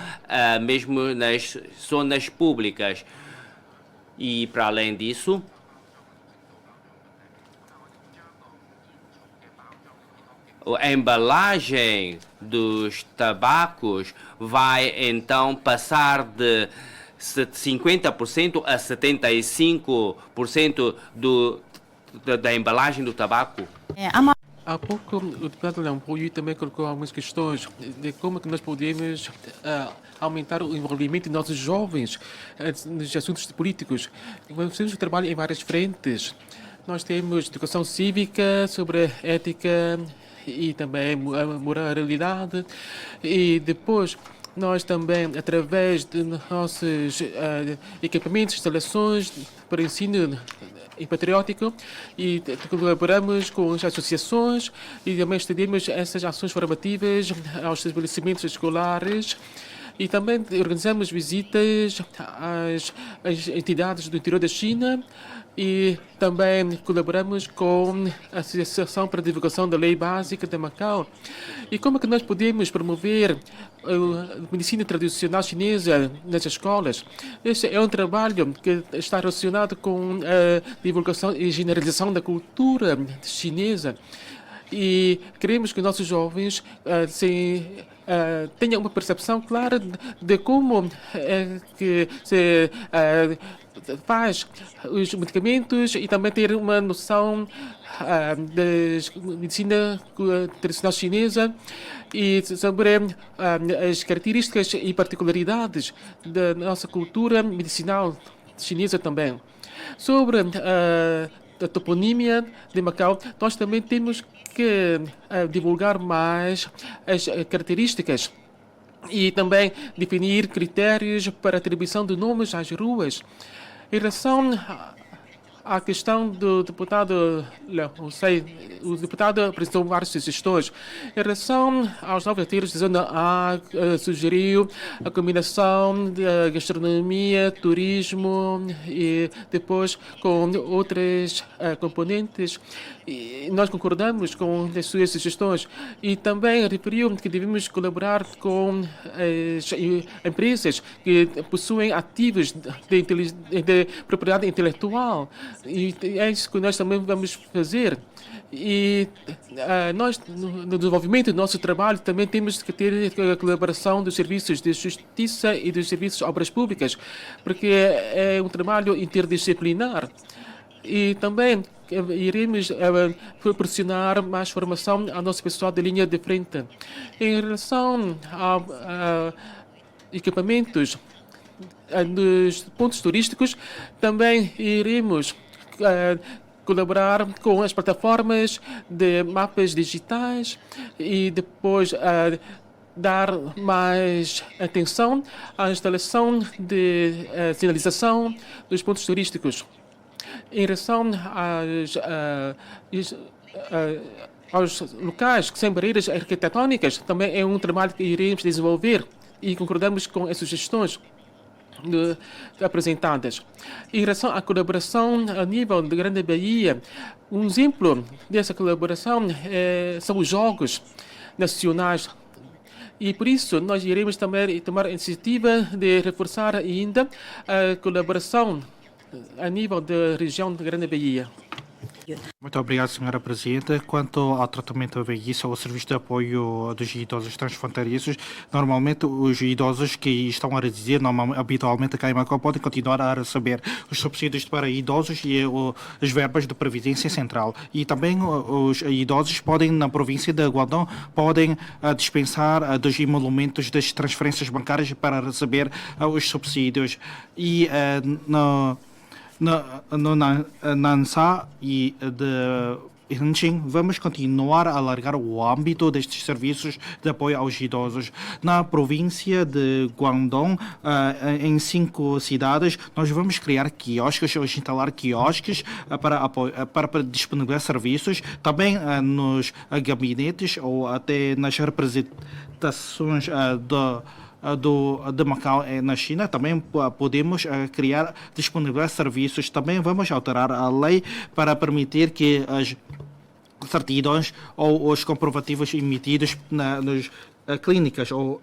mesmo nas zonas públicas. E, para além disso, a embalagem dos tabacos vai então passar de 50% a 75% da embalagem do tabaco. Há pouco o deputado Leão Pui também colocou algumas questões de como que nós podemos aumentar o envolvimento de nossos jovens nos assuntos políticos. Nós temos que trabalhar em várias frentes. Nós temos educação cívica, sobre ética e também a moralidade. E depois nós também, através de nossos equipamentos, instalações para ensino patriótico, e colaboramos com as associações e também estendemos essas ações formativas aos estabelecimentos escolares. E também organizamos visitas às entidades do interior da China e também colaboramos com a Associação para a Divulgação da Lei Básica de Macau. E como é que nós podemos promover a medicina tradicional chinesa nas escolas? Este é um trabalho que está relacionado com a divulgação e generalização da cultura chinesa. E queremos que nossos jovens tenham uma percepção clara de como é que se faz os medicamentos e também ter uma noção da medicina tradicional chinesa e sobre as características e particularidades da nossa cultura medicinal chinesa também. Sobre a toponímia de Macau, nós também temos que divulgar mais as características e também definir critérios para a atribuição de nomes às ruas. Em relação à questão do deputado, não sei, o deputado apresentou várias sugestões. Em relação aos novos retiros da Zona A, sugeriu a combinação da gastronomia, turismo e depois com outras componentes. E nós concordamos com as suas sugestões e também referiu que devemos colaborar com as empresas que possuem ativos de propriedade intelectual. E é isso que nós também vamos fazer. E nós, no desenvolvimento do nosso trabalho, também temos que ter a colaboração dos serviços de justiça e dos serviços de obras públicas, porque é um trabalho interdisciplinar. E também iremos proporcionar mais formação ao nosso pessoal de linha de frente. Em relação a equipamentos nos pontos turísticos, também iremos colaborar com as plataformas de mapas digitais e depois dar mais atenção à instalação de sinalização dos pontos turísticos. Em relação aos locais sem barreiras arquitetônicas, também é um trabalho que iremos desenvolver e concordamos com as sugestões apresentadas. Em relação à colaboração a nível da Grande Bahia, um exemplo dessa colaboração são os Jogos Nacionais. E por isso nós iremos também tomar a iniciativa de reforçar ainda a colaboração a nível da região da Grande Bahia. Muito obrigado, Sra. Presidente. Quanto ao tratamento da velhice ou ao serviço de apoio dos idosos transfronteiriços, normalmente os idosos que estão a residir habitualmente cá em Macau podem continuar a receber os subsídios para idosos e as verbas de Previdência Central. E também os idosos podem, na província de Guangdong, podem dispensar dos emolumentos das transferências bancárias para receber os subsídios. E no Nansha e de Hengqin, vamos continuar a alargar o âmbito destes serviços de apoio aos idosos. Na província de Guangdong, em 5 cidades, nós vamos criar quiosques ou instalar quiosques para disponibilizar serviços, também nos gabinetes ou até nas representações de Macau na China. Também podemos disponibilizar serviços. Também vamos alterar a lei para permitir que as certidões ou os comprovativos emitidos nas clínicas ou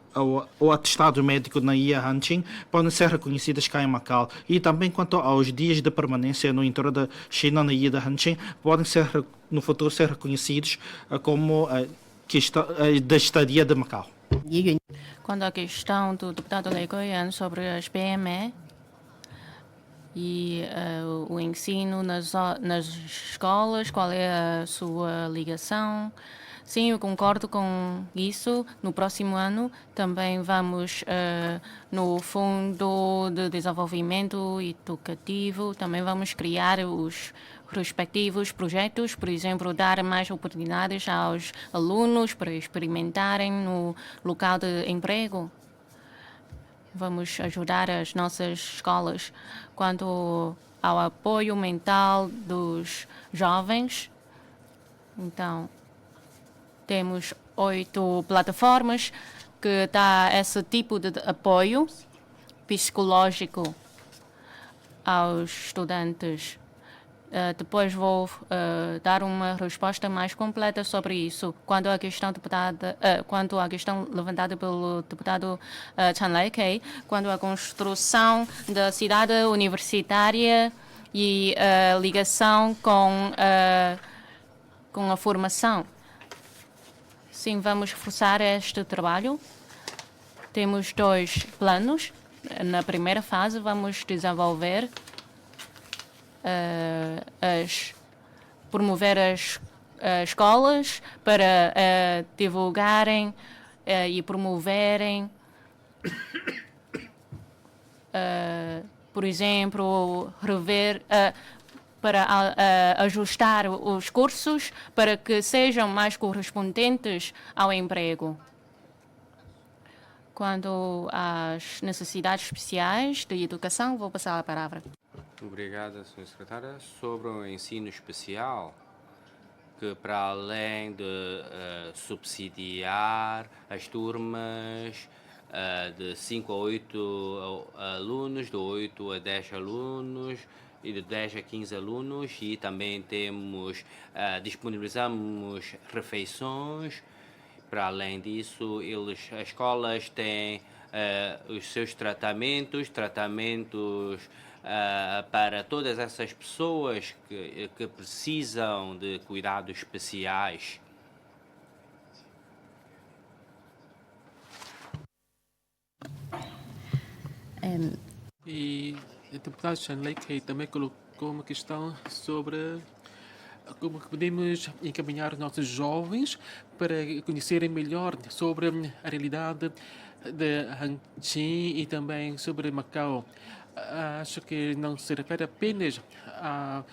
atestado médico na Ilha Hengqin podem ser reconhecidas cá em Macau. E também quanto aos dias de permanência no interior da China, na Ilha de Hengqin, podem ser no futuro ser reconhecidos como da estadia de Macau. Quando a questão do deputado Lei Goian sobre as PME e o ensino nas escolas, qual é a sua ligação? Sim, eu concordo com isso. No próximo ano também vamos no Fundo de Desenvolvimento Educativo, também vamos criar os respectivos projetos, por exemplo, dar mais oportunidades aos alunos para experimentarem no local de emprego. Vamos ajudar as nossas escolas. Quanto ao apoio mental dos jovens, então, temos 8 plataformas que dá esse tipo de apoio psicológico aos estudantes. Depois vou dar uma resposta mais completa sobre isso. Quanto à questão levantada pelo deputado Chan Lai-kei, quanto à construção da cidade universitária e a ligação com a formação. Sim, vamos reforçar este trabalho. Temos 2 planos. Na primeira fase, vamos desenvolver promover as escolas para divulgarem e promoverem, por exemplo, para ajustar os cursos para que sejam mais correspondentes ao emprego. Quanto às necessidades especiais de educação, vou passar a palavra. Obrigada, Sra. Secretária. Sobre o ensino especial, que para além de subsidiar as turmas de 5 a 8 alunos, de 8 a 10 alunos e de 10 a 15 alunos, e também disponibilizamos refeições. Para além disso, as escolas têm os seus tratamentos para todas essas pessoas que precisam de cuidados especiais. E o deputado Chan Lai-kei também colocou com uma questão sobre como podemos encaminhar os nossos jovens para conhecerem melhor sobre a realidade de Hangzhou e também sobre Macau. Acho que não se refere apenas à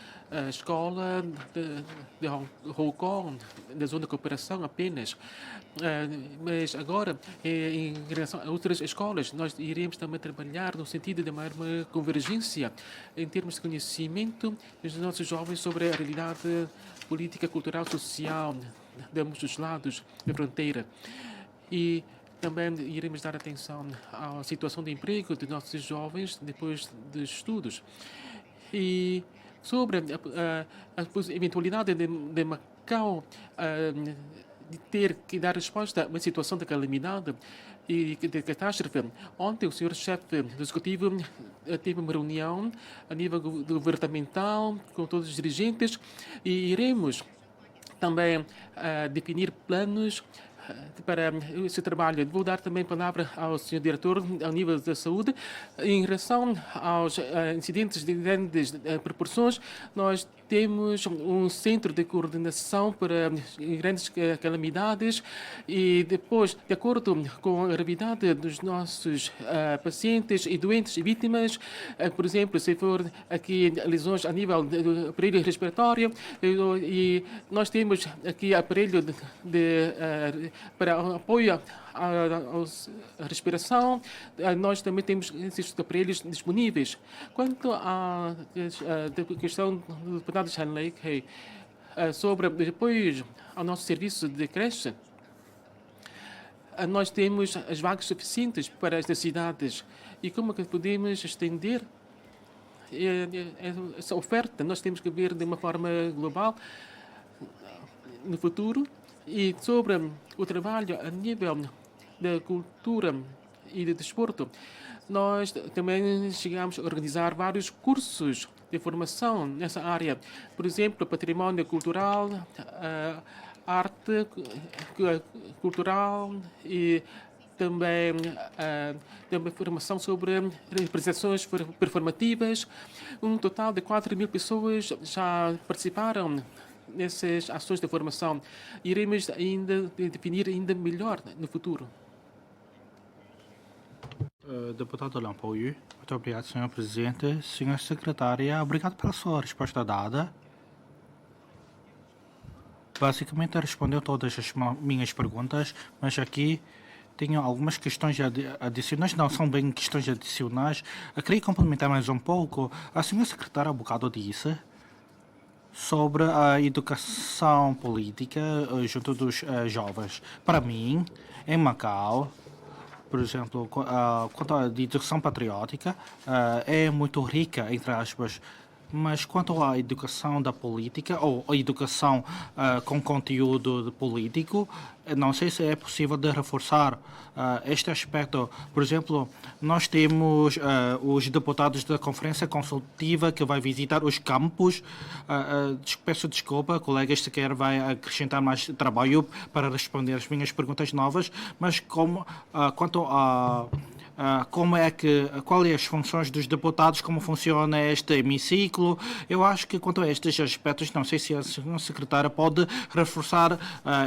escola de Hong Kong, da zona de cooperação apenas, mas agora, em relação a outras escolas, nós iremos também trabalhar no sentido de maior convergência em termos de conhecimento dos nossos jovens sobre a realidade política, cultural, social de ambos os lados da fronteira. E também iremos dar atenção à situação de emprego dos nossos jovens depois dos estudos. E sobre a eventualidade de Macau de ter que dar resposta a uma situação de calamidade e de catástrofe. Ontem o senhor chefe do executivo teve uma reunião a nível governamental com todos os dirigentes e iremos também definir planos para esse trabalho. Vou dar também a palavra ao Sr. Diretor, ao nível da saúde. Em relação aos incidentes de grandes proporções, nós temos um centro de coordenação para grandes calamidades e depois, de acordo com a gravidade dos nossos pacientes e doentes e vítimas, por exemplo, se for aqui lesões a nível do aparelho respiratório, e nós temos aqui aparelho para apoio à respiração, nós também temos esses aparelhos disponíveis. Quanto à questão do deputado Shanley sobre depois ao nosso serviço de creche, nós temos as vagas suficientes para estas cidades e como é que podemos estender essa oferta? Nós temos que ver de uma forma global no futuro. E sobre o trabalho a nível da cultura e do desporto, nós também chegamos a organizar vários cursos de formação nessa área. Por exemplo, patrimônio cultural, arte cultural e também formação sobre representações performativas. Um total de 4.000 pessoas já participaram nessas ações de formação. Iremos ainda definir ainda melhor no futuro. Deputado Lampoio, muito obrigado, Sr. Presidente. Senhora Secretária, obrigado pela sua resposta dada. Basicamente, respondeu todas as minhas perguntas, mas aqui tenho algumas questões adicionais, não são bem questões adicionais. Eu queria complementar mais um pouco. A senhora Secretária há bocado disse sobre a educação política junto dos jovens. Para mim, em Macau, por exemplo, quanto à educação patriótica, é muito rica, entre aspas, mas quanto à educação da política, ou a educação com conteúdo político, não sei se é possível de reforçar este aspecto. Por exemplo, nós temos os deputados da Conferência Consultiva que vai visitar os campos. Peço desculpa, colegas, se quer vai acrescentar mais trabalho para responder as minhas perguntas novas, mas quanto a qual é as funções dos deputados, como funciona este hemiciclo. Eu acho que quanto a estes aspectos, não sei se a senhora secretária pode reforçar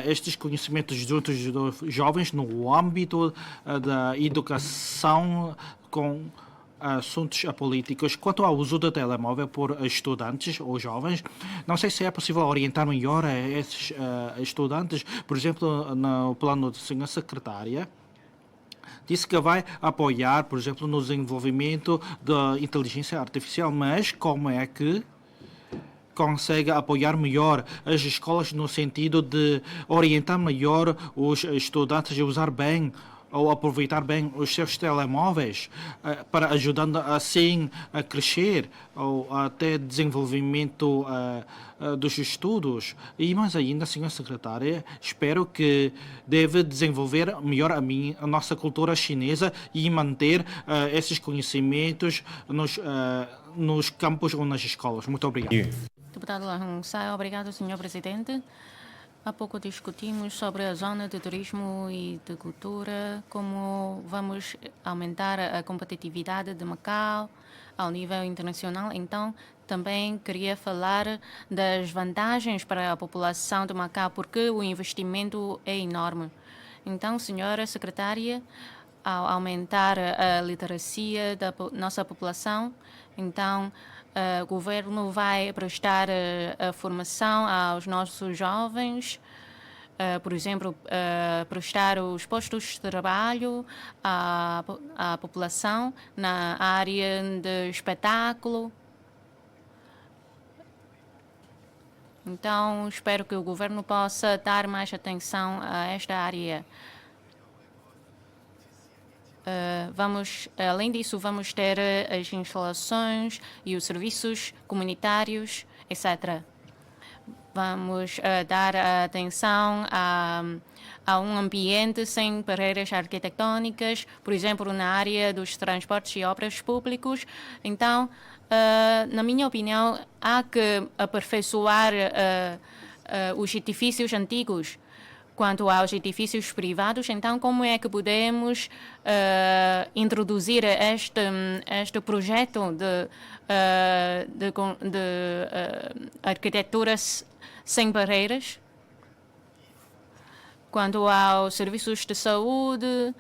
estes conhecimentos juntos dos jovens no âmbito da educação com assuntos políticos. Quanto ao uso do telemóvel por estudantes ou jovens, não sei se é possível orientar melhor a esses estudantes, por exemplo, no plano da senhora secretária. Disse que vai apoiar, por exemplo, no desenvolvimento da inteligência artificial, mas como é que consegue apoiar melhor as escolas no sentido de orientar melhor os estudantes a usar bem ou aproveitar bem os seus telemóveis para ajudando assim a crescer ou até desenvolvimento dos estudos. E mais ainda, senhora secretária, espero que deve desenvolver melhor a nossa cultura chinesa e manter esses conhecimentos nos campos ou nas escolas. Muito obrigado. Deputado Hang Sai, obrigado, senhor presidente. Há pouco discutimos sobre a zona de turismo e de cultura, como vamos aumentar a competitividade de Macau ao nível internacional. Então, Também queria falar das vantagens para a população de Macau, porque o investimento é enorme. Então, senhora secretária, ao aumentar a literacia da nossa população, então o governo vai prestar a formação aos nossos jovens, por exemplo, prestar os postos de trabalho à população na área de espetáculo. Então, espero que o governo possa dar mais atenção a esta área. Além disso, vamos ter as instalações e os serviços comunitários, etc. Vamos dar atenção a um ambiente sem barreiras arquitetônicas, por exemplo, na área dos transportes e obras públicos. Então, na minha opinião, há que aperfeiçoar os edifícios antigos. Quanto aos edifícios privados, então, como é que podemos introduzir este projeto de arquitetura sem barreiras? Quanto aos serviços de saúde,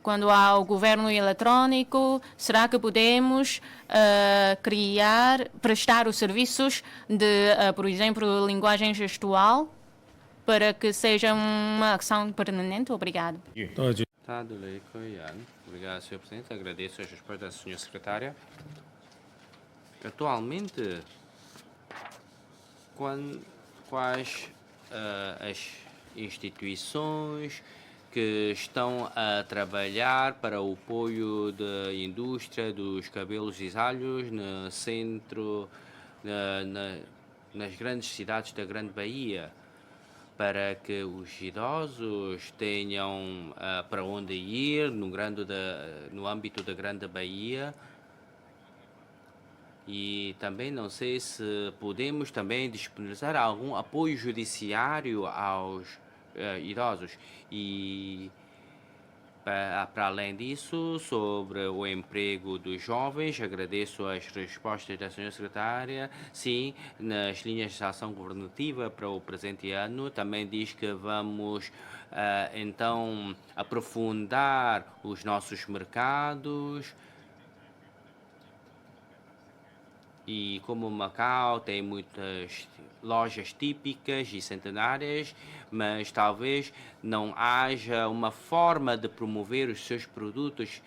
quando ao governo eletrônico, será que podemos prestar os serviços de, por exemplo, linguagem gestual para que seja uma ação permanente? Obrigado. Deputado Lei Coian. Obrigado, Sr. Presidente. Agradeço as respostas da Sra. Secretária. Atualmente, quais as instituições que estão a trabalhar para o apoio da indústria dos cabelos grisalhos no centro, nas grandes cidades da Grande Bahia, para que os idosos tenham para onde ir no âmbito da Grande Bahia. E também não sei se podemos também disponibilizar algum apoio judiciário aos idosos. E para além disso, sobre o emprego dos jovens, agradeço as respostas da Sra. Secretária. Sim, nas linhas de ação governativa para o presente ano, também diz que vamos então aprofundar os nossos mercados. E como Macau tem muitas lojas típicas e centenárias, mas talvez não haja uma forma de promover os seus produtos.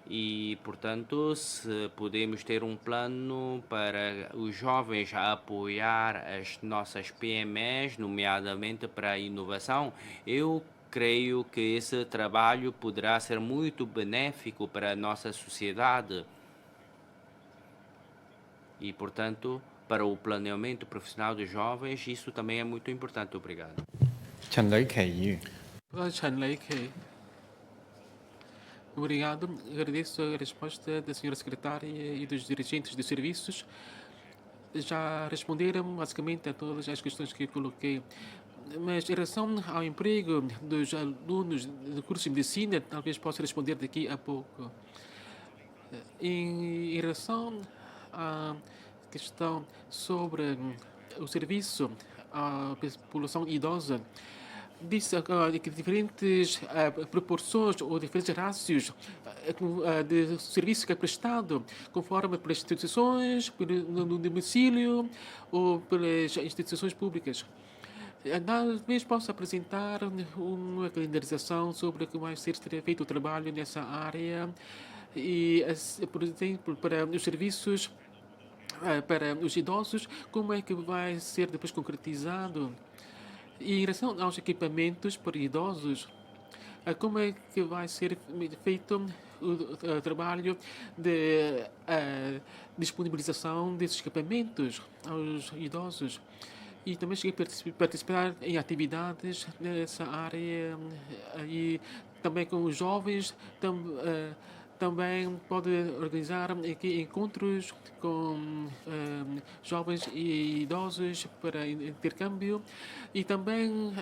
E, portanto, se podemos ter um plano para os jovens a apoiar as nossas PMEs, nomeadamente para a inovação, eu creio que esse trabalho poderá ser muito benéfico para a nossa sociedade. E, portanto, para o planeamento profissional dos jovens, isso também é muito importante. Obrigado. 陳禮奇議員。 Chan Lei Kei. Obrigado. Agradeço a resposta da senhora secretária e dos dirigentes de serviços. Já responderam basicamente a todas as questões que eu coloquei. Mas em relação ao emprego dos alunos do curso de medicina, talvez possa responder daqui a pouco. Em relação à questão sobre o serviço à população idosa, disse que diferentes proporções ou diferentes rácios de serviço que é prestado, conforme pelas instituições, no domicílio ou pelas instituições públicas. Talvez possa apresentar uma calendarização sobre como vai ser feito o trabalho nessa área e, por exemplo, para os serviços para os idosos, como é que vai ser depois concretizado? E em relação aos equipamentos para idosos, como é que vai ser feito o trabalho de disponibilização desses equipamentos aos idosos? E também cheguei a participar em atividades nessa área e também com os jovens também pode organizar aqui encontros com jovens e idosos para intercâmbio e também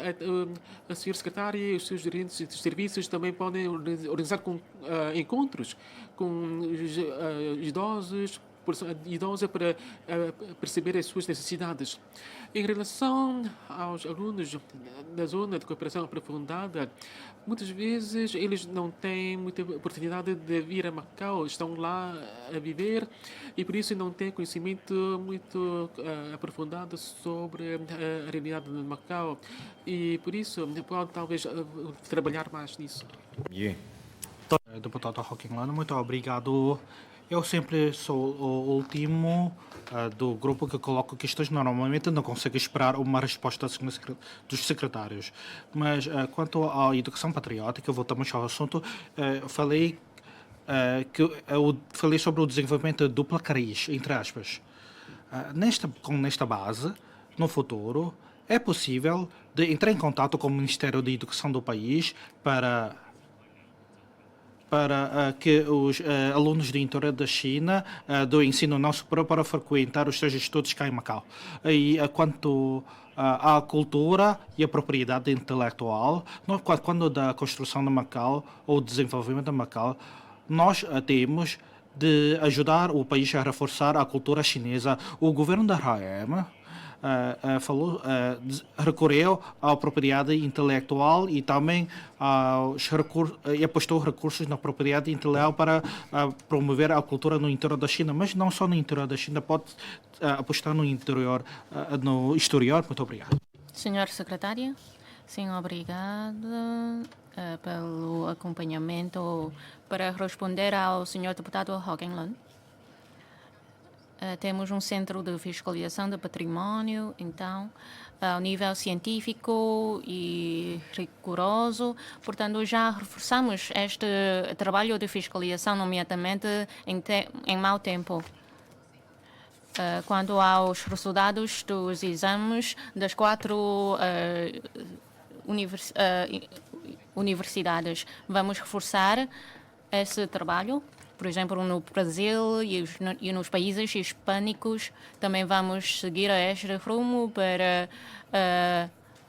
a senhora secretária e os seus gerentes de serviços também podem organizar encontros com idosos, idosa para perceber as suas necessidades. Em relação aos alunos da zona de cooperação aprofundada, muitas vezes eles não têm muita oportunidade de vir a Macau, estão lá a viver e por isso não têm conhecimento muito aprofundado sobre a realidade de Macau e por isso pode talvez trabalhar mais nisso. Yu. Deputado Joaquim Lano, muito obrigado. Eu sempre sou o último do grupo que coloca questões. Normalmente não consigo esperar uma resposta dos secretários. Mas quanto à educação patriótica, voltamos ao assunto, falei sobre o desenvolvimento de dupla cariz, entre aspas. Com nesta base, no futuro, é possível de entrar em contato com o Ministério da Educação do país para que os alunos do interior da China do ensino não superior para frequentar os seus estudos cá em Macau. E quanto à cultura e à propriedade intelectual, quando da construção de Macau ou desenvolvimento de Macau, nós temos de ajudar o país a reforçar a cultura chinesa. O governo da RAM recorreu à propriedade intelectual e também apostou recursos na propriedade intelectual para promover a cultura no interior da China, mas não só no interior da China, pode apostar no interior, no exterior. Muito obrigado. Senhora Secretária, sim, obrigada pelo acompanhamento. Para responder ao senhor deputado Joaquim Lano, temos um centro de fiscalização de património, então, ao nível científico e rigoroso. Portanto, já reforçamos este trabalho de fiscalização, nomeadamente em mau tempo. Quanto aos resultados dos exames das 4 universidades, vamos reforçar esse trabalho. Por exemplo, no Brasil e nos países hispânicos, também vamos seguir a este rumo para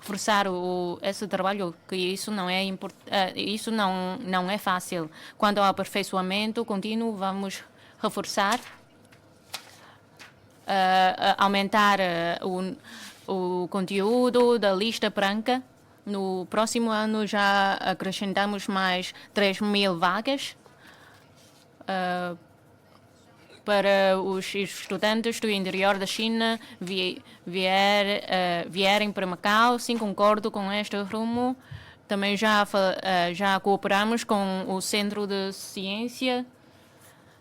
reforçar esse trabalho, que isso não é fácil. Quanto ao aperfeiçoamento contínuo, vamos reforçar, aumentar o conteúdo da lista branca. No próximo ano já acrescentamos mais 3.000 vagas para os estudantes do interior da China vierem para Macau. Sim, concordo com este rumo. Também já cooperamos com o Centro de Ciência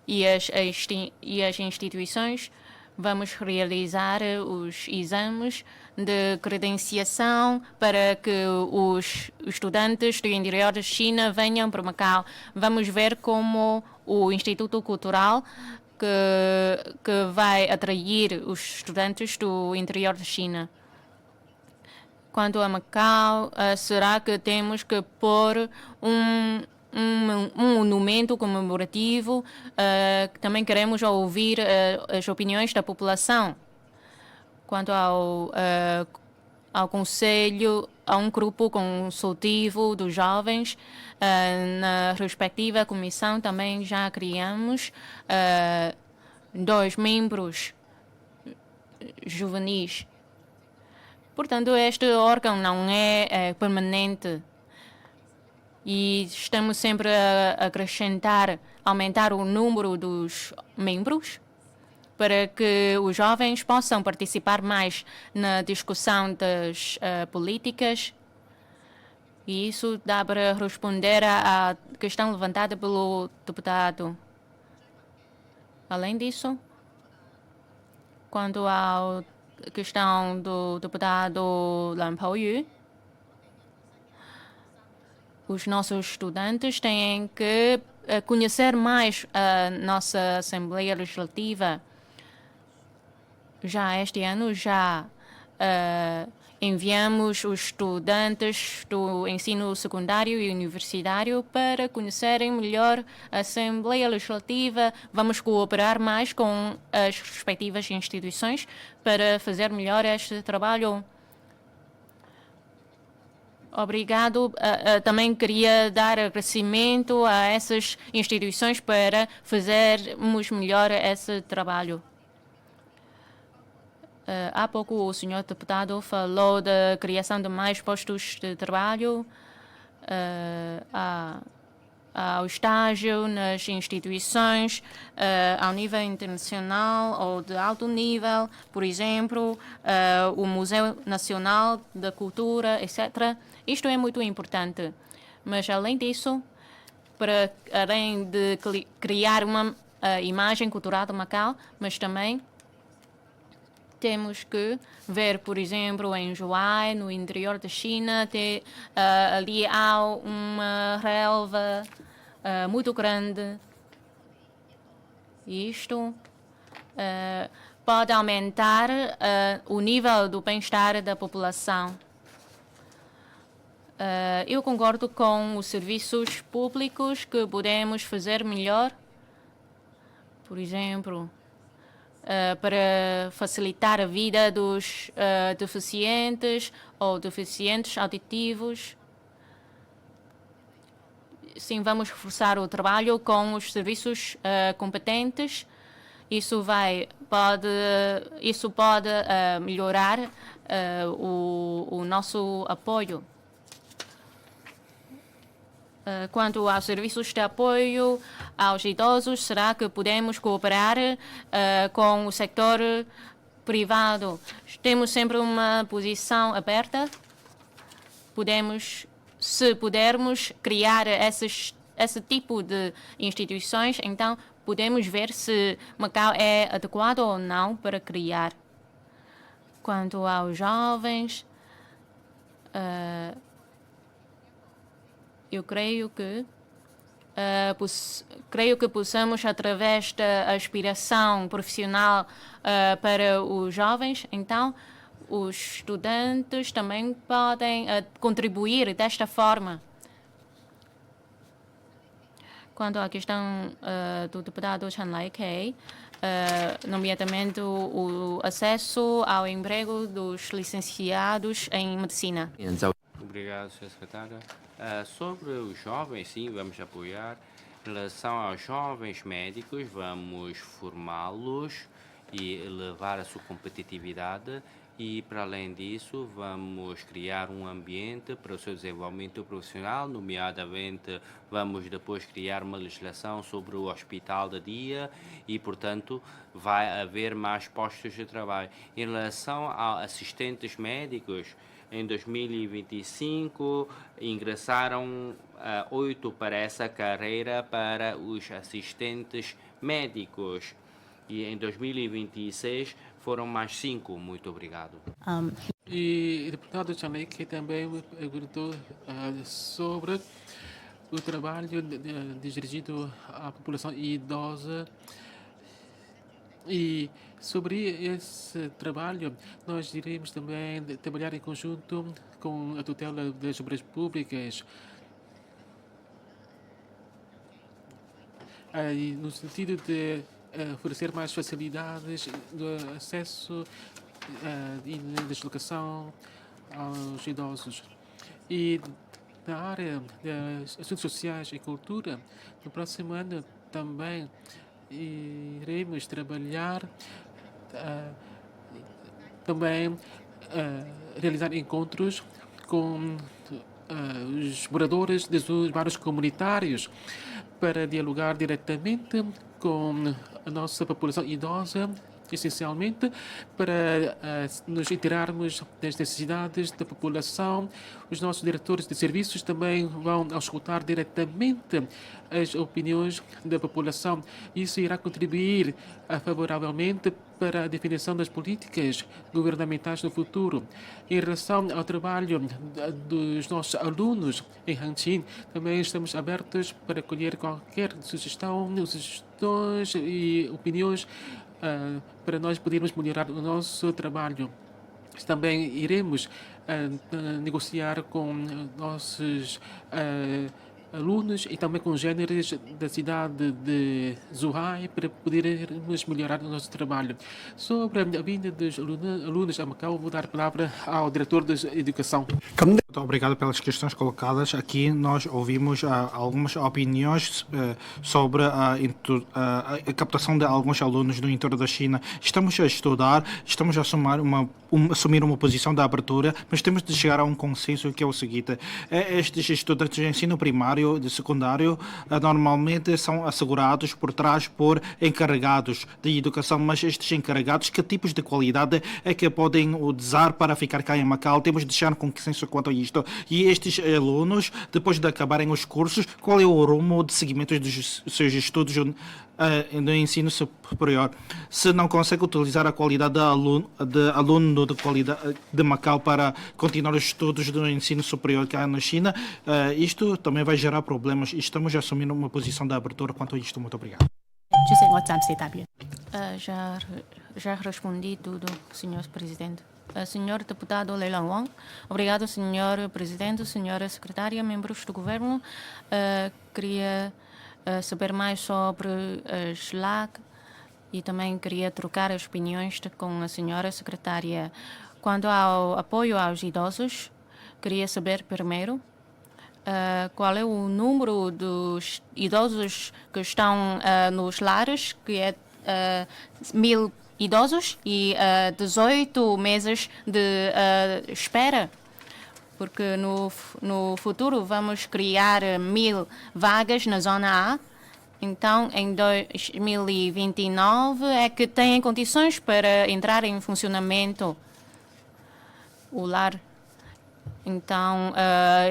e as instituições. Vamos realizar os exames de credenciação para que os estudantes do interior da China venham para Macau. Vamos ver como o Instituto Cultural que vai atrair os estudantes do interior da China. Quanto a Macau, será que temos que pôr um monumento comemorativo? Também queremos ouvir as opiniões da população. Quanto ao Conselho, a um grupo consultivo dos jovens, na respectiva comissão também já criamos 2 membros juvenis. Portanto, este órgão não é permanente e estamos sempre a acrescentar, aumentar o número dos membros para que os jovens possam participar mais na discussão das políticas. E isso dá para responder à questão levantada pelo deputado. Além disso, quanto à questão do deputado Lan Pouyu, os nossos estudantes têm que conhecer mais a nossa Assembleia Legislativa. Já este ano enviamos os estudantes do ensino secundário e universitário para conhecerem melhor a Assembleia Legislativa. Vamos cooperar mais com as respectivas instituições para fazer melhor este trabalho. Obrigado. Também queria dar agradecimento a essas instituições para fazermos melhor esse trabalho. Há pouco o senhor deputado falou da criação de mais postos de trabalho, ao estágio nas instituições, ao nível internacional ou de alto nível, por exemplo, o Museu Nacional da Cultura, etc. Isto é muito importante. Mas, além disso, além de criar uma imagem cultural de Macau, mas também temos que ver, por exemplo, em Zhuhai, no interior da China, ali há uma relva muito grande. Isto pode aumentar o nível do bem-estar da população. Eu concordo com os serviços públicos que podemos fazer melhor, por exemplo, para facilitar a vida dos deficientes ou deficientes auditivos. Sim, vamos reforçar o trabalho com os serviços competentes. Isso pode melhorar o nosso apoio. Quanto aos serviços de apoio aos idosos, será que podemos cooperar com o setor privado? Temos sempre uma posição aberta. Se pudermos criar esse tipo de instituições, então podemos ver se Macau é adequado ou não para criar. Quanto aos jovens, eu creio que possamos, através da aspiração profissional para os jovens, então os estudantes também podem contribuir desta forma. Quanto à questão do deputado Chan Lai-kei, nomeadamente o acesso ao emprego dos licenciados em medicina. Obrigado, Sr. Secretário. Sobre os jovens, sim, vamos apoiar. Em relação aos jovens médicos, vamos formá-los e elevar a sua competitividade. E, para além disso, vamos criar um ambiente para o seu desenvolvimento profissional, nomeadamente vamos depois criar uma legislação sobre o hospital de dia e, portanto, vai haver mais postos de trabalho. Em relação a assistentes médicos, em 2025 ingressaram 8 para essa carreira para os assistentes médicos. E em 2026 foram mais 5. Muito obrigado. E o deputado Chan Lai-kei também me perguntou sobre o trabalho dirigido à população idosa. E sobre esse trabalho, nós iremos também trabalhar em conjunto com a tutela das obras públicas, no sentido de oferecer mais facilidades do acesso e de deslocação aos idosos. E na área de assuntos sociais e cultura, no próximo ano também iremos trabalhar, também realizar encontros com os moradores dos bairros comunitários para dialogar diretamente com a nossa população idosa, essencialmente para nos inteirarmos das necessidades da população. Os nossos diretores de serviços também vão escutar diretamente as opiniões da população. Isso irá contribuir favoravelmente para a definição das políticas governamentais no futuro. Em relação ao trabalho dos nossos alunos em Hanqin, também estamos abertos para acolher qualquer sugestões e opiniões para nós podermos melhorar o nosso trabalho. Também iremos negociar com nossos alunos e também com gêneros da cidade de Zhuhai para podermos melhorar o nosso trabalho. Sobre a vinda dos alunos a Macau, vou dar a palavra ao diretor de Educação. Muito obrigado pelas questões colocadas. Aqui nós ouvimos algumas opiniões sobre a captação de alguns alunos no interior da China. Estamos a estudar, estamos a assumir uma posição de abertura, mas temos de chegar a um consenso que é o seguinte: estes estudantes de ensino primário, de secundário, normalmente são assegurados por trás por encarregados de educação, mas estes encarregados, que tipos de qualidade é que podem usar para ficar cá em Macau? Temos de chegar a um consenso quanto a isto. E estes alunos, depois de acabarem os cursos, qual é o rumo de seguimento dos seus estudos no ensino superior? Se não consegue utilizar a qualidade de aluno de qualidade de Macau para continuar os estudos do ensino superior cá na China, isto também vai gerar problemas. Estamos assumindo uma posição de abertura quanto a isto. Muito obrigado. Já respondi tudo, Sr. Presidente. Senhor Deputado Leilão Wang, obrigado, Sr. Presidente, Sra. Secretária, membros do Governo. Queria saber mais sobre a SLAC e também queria trocar as opiniões com a Sra. Secretária. Quanto ao apoio aos idosos, queria saber primeiro qual é o número dos idosos que estão nos lares, que é 1.000 idosos e 18 meses de espera, porque no futuro vamos criar 1.000 vagas na Zona A. Então, em 2029 é que têm condições para entrar em funcionamento o lar. Então,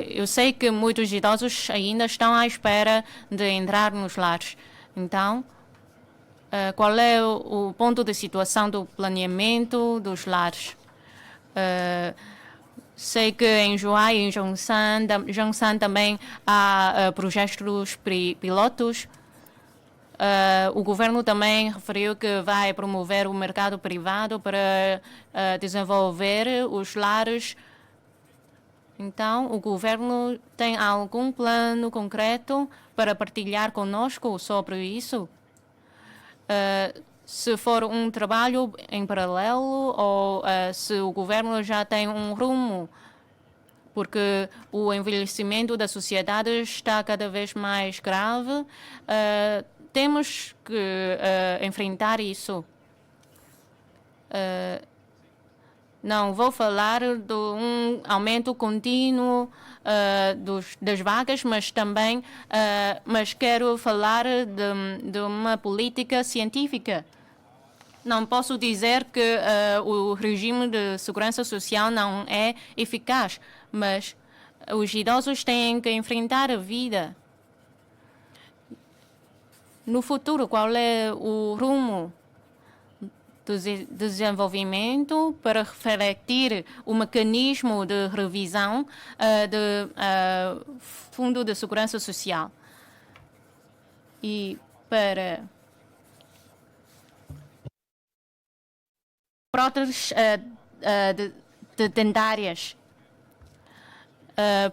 eu sei que muitos idosos ainda estão à espera de entrar nos lares. Então, qual é o ponto de situação do planeamento dos lares? Sei que em Zhuhai e em Zhongshan também há projetos pilotos. O governo também referiu que vai promover o mercado privado para desenvolver os lares. Então, o governo tem algum plano concreto para partilhar conosco sobre isso? Se for um trabalho em paralelo ou se o governo já tem um rumo, porque o envelhecimento da sociedade está cada vez mais grave, temos que enfrentar isso. Não vou falar de um aumento contínuo das vagas, mas também mas quero falar de uma política científica. Não posso dizer que o regime de segurança social não é eficaz, mas os idosos têm que enfrentar a vida. No futuro, qual é o rumo do desenvolvimento para refletir o mecanismo de revisão do Fundo de Segurança Social? E para próteses dentárias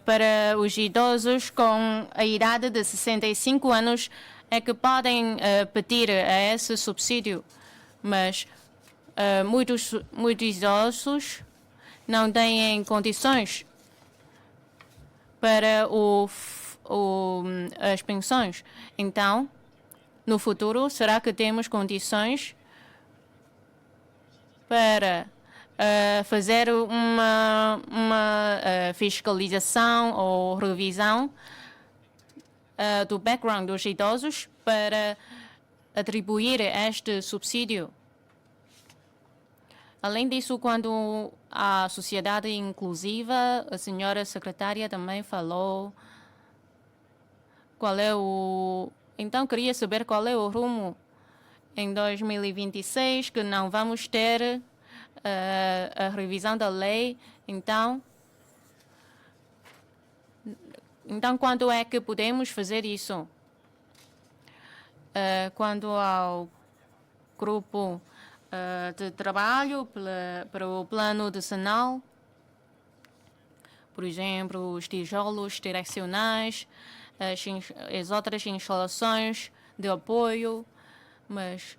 para os idosos com a idade de 65 anos é que podem pedir a esse subsídio, mas muitos idosos não têm condições para as pensões. Então, no futuro, será que temos condições para fazer uma fiscalização ou revisão do background dos idosos para atribuir este subsídio? Além disso, quando a sociedade inclusiva, a senhora secretária também falou qual é o... Então, queria saber qual é o rumo em 2026, que não vamos ter a revisão da lei. Então, quando é que podemos fazer isso? Quanto ao grupo de trabalho para o plano decenal. Por exemplo, os tijolos direcionais, as outras instalações de apoio, mas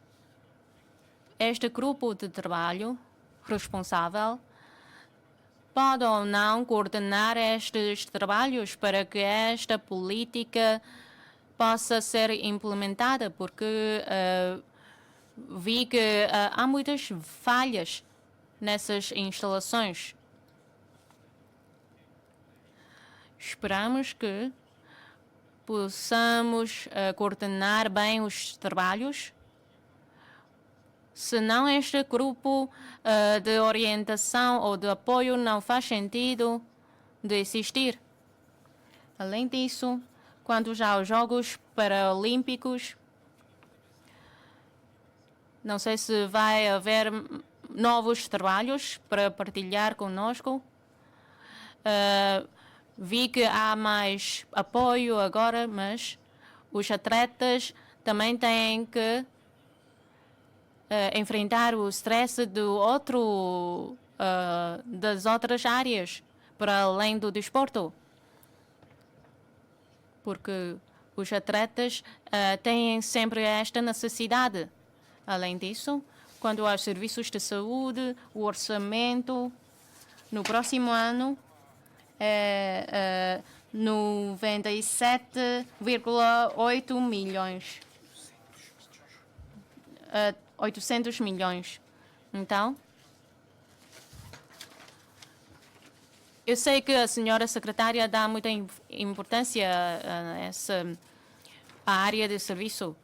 este grupo de trabalho responsável pode ou não coordenar estes trabalhos para que esta política possa ser implementada, porque vi que há muitas falhas nessas instalações. Esperamos que possamos coordenar bem os trabalhos. Senão este grupo de orientação ou de apoio não faz sentido de existir. Além disso, quanto aos Jogos Paralímpicos, não sei se vai haver novos trabalhos para partilhar conosco. Vi que há mais apoio agora, mas os atletas também têm que enfrentar o stress das outras áreas, para além do desporto. Porque os atletas têm sempre esta necessidade. Além disso, quando aos serviços de saúde, o orçamento no próximo ano é 97,8 milhões. 800 milhões. Então, eu sei que a senhora secretária dá muita importância a essa área de serviço,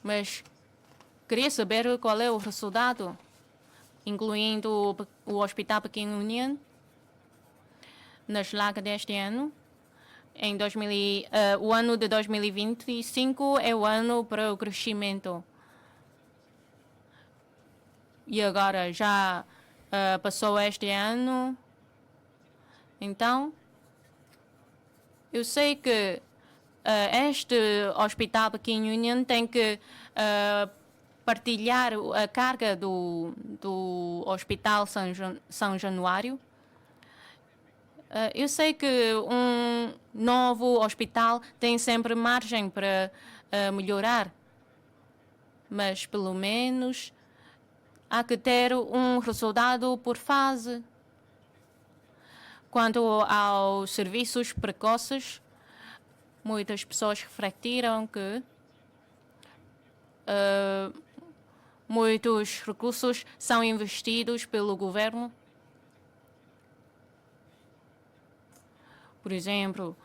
mas queria saber qual é o resultado, incluindo o Hospital Pequeno Union, na SLAC deste ano. O ano de 2025 é o ano para o crescimento. E agora já passou este ano. Então, eu sei que este Hospital Pequeno Union tem que partilhar a carga do Hospital São Januário. Eu sei que um novo hospital tem sempre margem para melhorar, mas pelo menos há que ter um resultado por fase. Quanto aos serviços precoces, muitas pessoas refletiram que muitos recursos são investidos pelo governo. Por exemplo,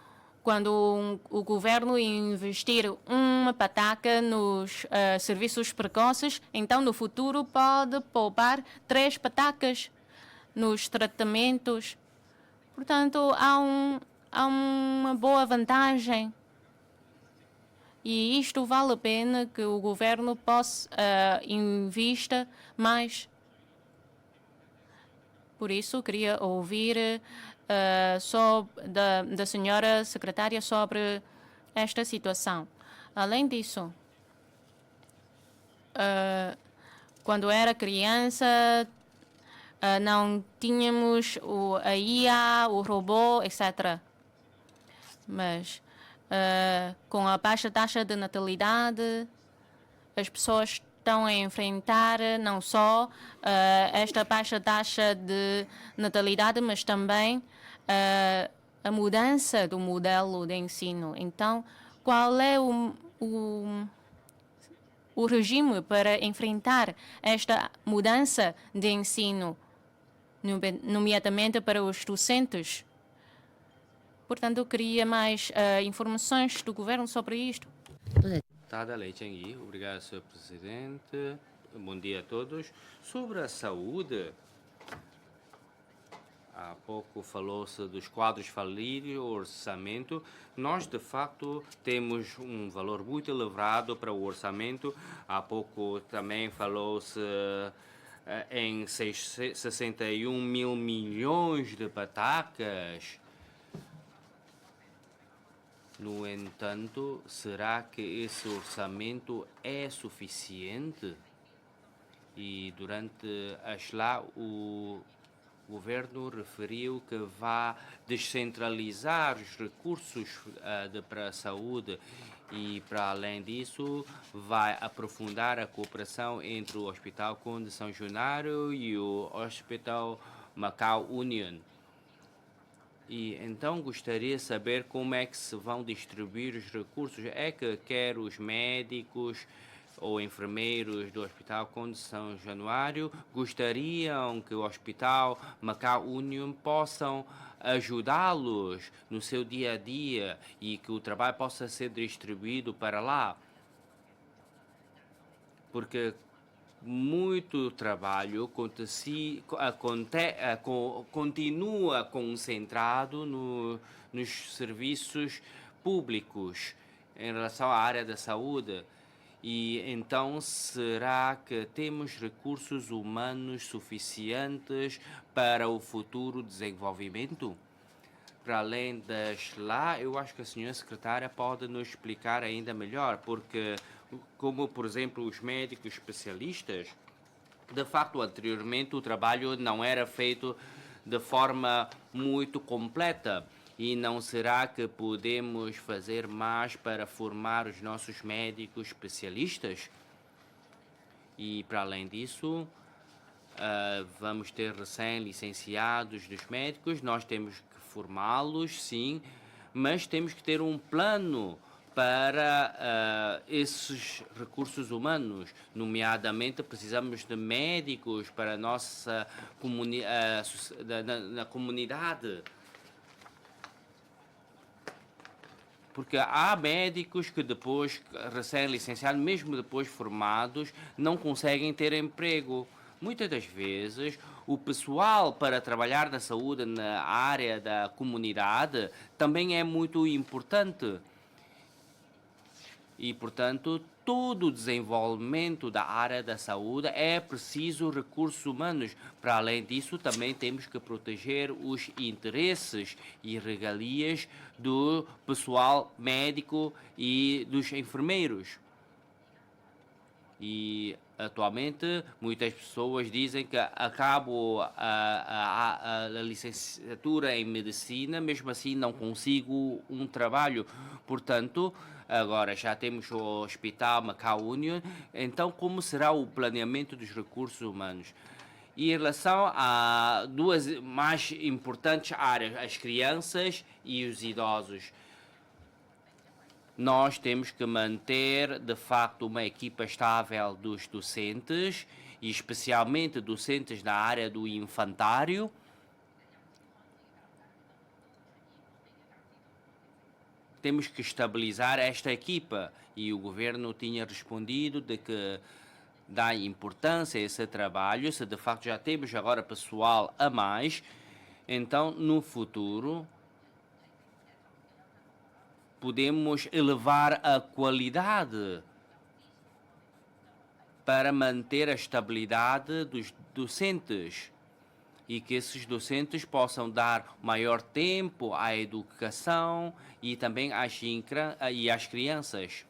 quando o governo investir uma pataca nos serviços precoces, então no futuro pode poupar 3 patacas nos tratamentos. Portanto, há uma boa vantagem. E isto vale a pena que o governo possa invista mais. Por isso, queria ouvir da senhora secretária sobre esta situação. Além disso, quando era criança, não tínhamos a IA, o robô, etc. Mas com a baixa taxa de natalidade, as pessoas estão a enfrentar não só esta baixa taxa de natalidade, mas também a mudança do modelo de ensino. Então, qual é o regime para enfrentar esta mudança de ensino, nomeadamente para os docentes? Portanto, eu queria mais informações do governo sobre isto. Tada Lei Changui, obrigado, Sr. Presidente. Bom dia a todos. Sobre a saúde, há pouco falou-se dos quadros falidos, orçamento. Nós, de facto, temos um valor muito elevado para o orçamento. Há pouco também falou-se em 61 mil milhões de patacas. No entanto, será que esse orçamento é suficiente? E durante a SLA, o governo referiu que vai descentralizar os recursos para a saúde e, para além disso, vai aprofundar a cooperação entre o Hospital Conde São Januário e o Hospital Macau Union. E então gostaria de saber como é que se vão distribuir os recursos. É que quer os médicos ou enfermeiros do Hospital Conde São Januário gostariam que o Hospital Macau Union possam ajudá-los no seu dia a dia e que o trabalho possa ser distribuído para lá. Porque muito trabalho continua concentrado nos serviços públicos em relação à área da saúde. E então, será que temos recursos humanos suficientes para o futuro desenvolvimento? Para além das lá, eu acho que a senhora secretária pode nos explicar ainda melhor, porque, como por exemplo os médicos especialistas, de facto anteriormente o trabalho não era feito de forma muito completa. E não será que podemos fazer mais para formar os nossos médicos especialistas? E para além disso, vamos ter recém-licenciados dos médicos, nós temos que formá-los, sim, mas temos que ter um plano para esses recursos humanos. Nomeadamente, precisamos de médicos para a nossa na comunidade. Porque há médicos que depois, recém-licenciados, mesmo depois formados, não conseguem ter emprego. Muitas das vezes, o pessoal para trabalhar na saúde, na área da comunidade, também é muito importante. E, portanto, todo o desenvolvimento da área da saúde é preciso recursos humanos. Para além disso, também temos que proteger os interesses e regalias do pessoal médico e dos enfermeiros. E atualmente muitas pessoas dizem que acabo a licenciatura em medicina, mesmo assim não consigo um trabalho. Portanto, agora já temos o Hospital Macau Union, então como será o planeamento dos recursos humanos? E em relação a duas mais importantes áreas, as crianças e os idosos, nós temos que manter, de facto, uma equipa estável dos docentes, e especialmente docentes na área do infantário. Temos que estabilizar esta equipa e o governo tinha respondido de que dá importância a esse trabalho. Se de facto já temos agora pessoal a mais, então no futuro podemos elevar a qualidade para manter a estabilidade dos docentes e que esses docentes possam dar maior tempo à educação e também às crianças,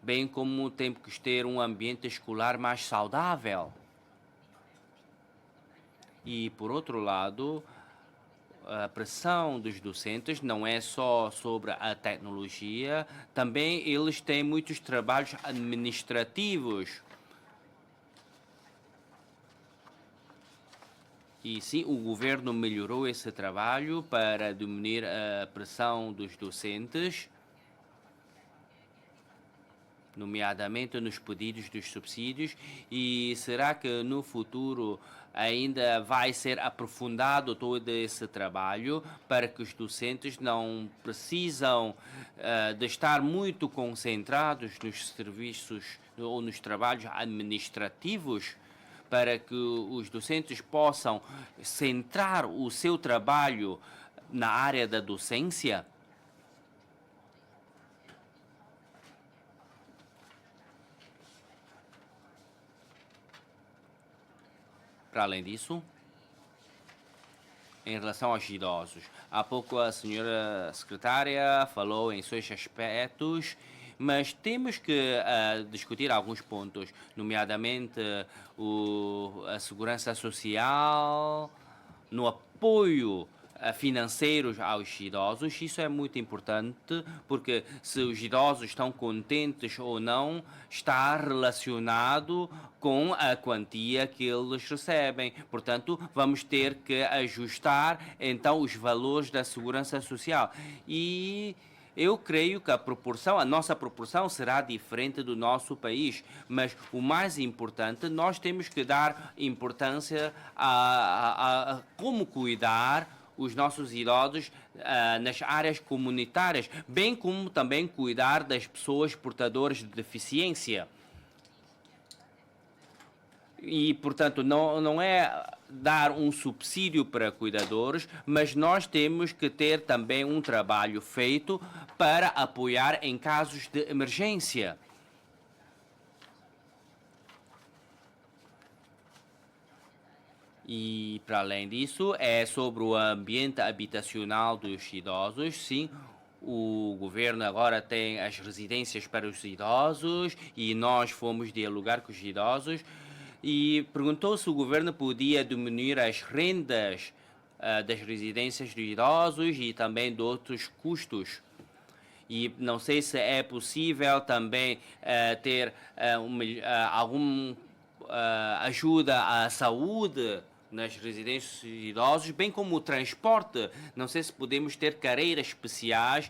bem como temos que ter um ambiente escolar mais saudável. E, por outro lado, a pressão dos docentes não é só sobre a tecnologia, também eles têm muitos trabalhos administrativos. E sim, o governo melhorou esse trabalho para diminuir a pressão dos docentes, nomeadamente nos pedidos dos subsídios. E será que no futuro ainda vai ser aprofundado todo esse trabalho para que os docentes não precisam de estar muito concentrados nos serviços ou nos trabalhos administrativos, para que os docentes possam centrar o seu trabalho na área da docência? Para além disso, em relação aos idosos. Há pouco a senhora secretária falou em seus aspectos, mas temos que discutir alguns pontos, nomeadamente a segurança social, no apoio financeiros aos idosos. Isso é muito importante, porque se os idosos estão contentes ou não está relacionado com a quantia que eles recebem. Portanto, vamos ter que ajustar então os valores da segurança social. E eu creio que a nossa proporção será diferente do nosso país, mas o mais importante, nós temos que dar importância a como cuidar os nossos idosos nas áreas comunitárias, bem como também cuidar das pessoas portadoras de deficiência. E, portanto, não é dar um subsídio para cuidadores, mas nós temos que ter também um trabalho feito para apoiar em casos de emergência. E, para além disso, é sobre o ambiente habitacional dos idosos. Sim, o governo agora tem as residências para os idosos e nós fomos dialogar com os idosos e perguntou se o governo podia diminuir as rendas das residências dos idosos e também de outros custos. E não sei se é possível também ter alguma ajuda à saúde nas residências de idosos, bem como o transporte. Não sei se podemos ter carreiras especiais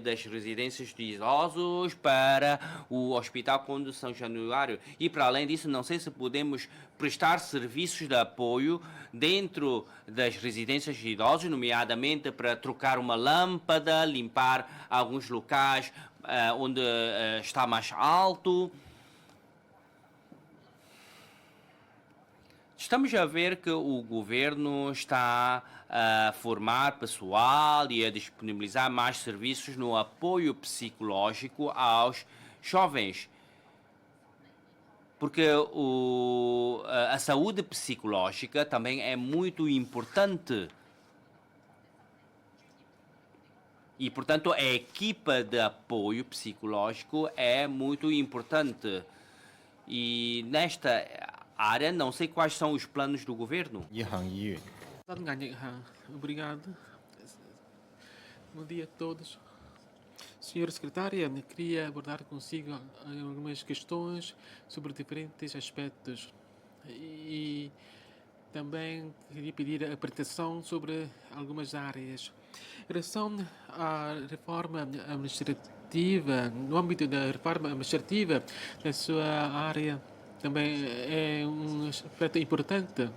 das residências de idosos para o Hospital Conde de São Januário. E, para além disso, não sei se podemos prestar serviços de apoio dentro das residências de idosos, nomeadamente para trocar uma lâmpada, limpar alguns locais onde está mais alto. Estamos a ver que o governo está a formar pessoal e a disponibilizar mais serviços no apoio psicológico aos jovens. Porque a saúde psicológica também é muito importante. E, portanto, a equipa de apoio psicológico é muito importante. E nesta área, não sei quais são os planos do governo. 一行議員。 Obrigado. Bom dia a todos. Senhora Secretária, queria abordar consigo algumas questões sobre diferentes aspectos. E também queria pedir a apresentação sobre algumas áreas. Em relação à reforma administrativa, no âmbito da reforma administrativa, na sua área também é um aspecto importante.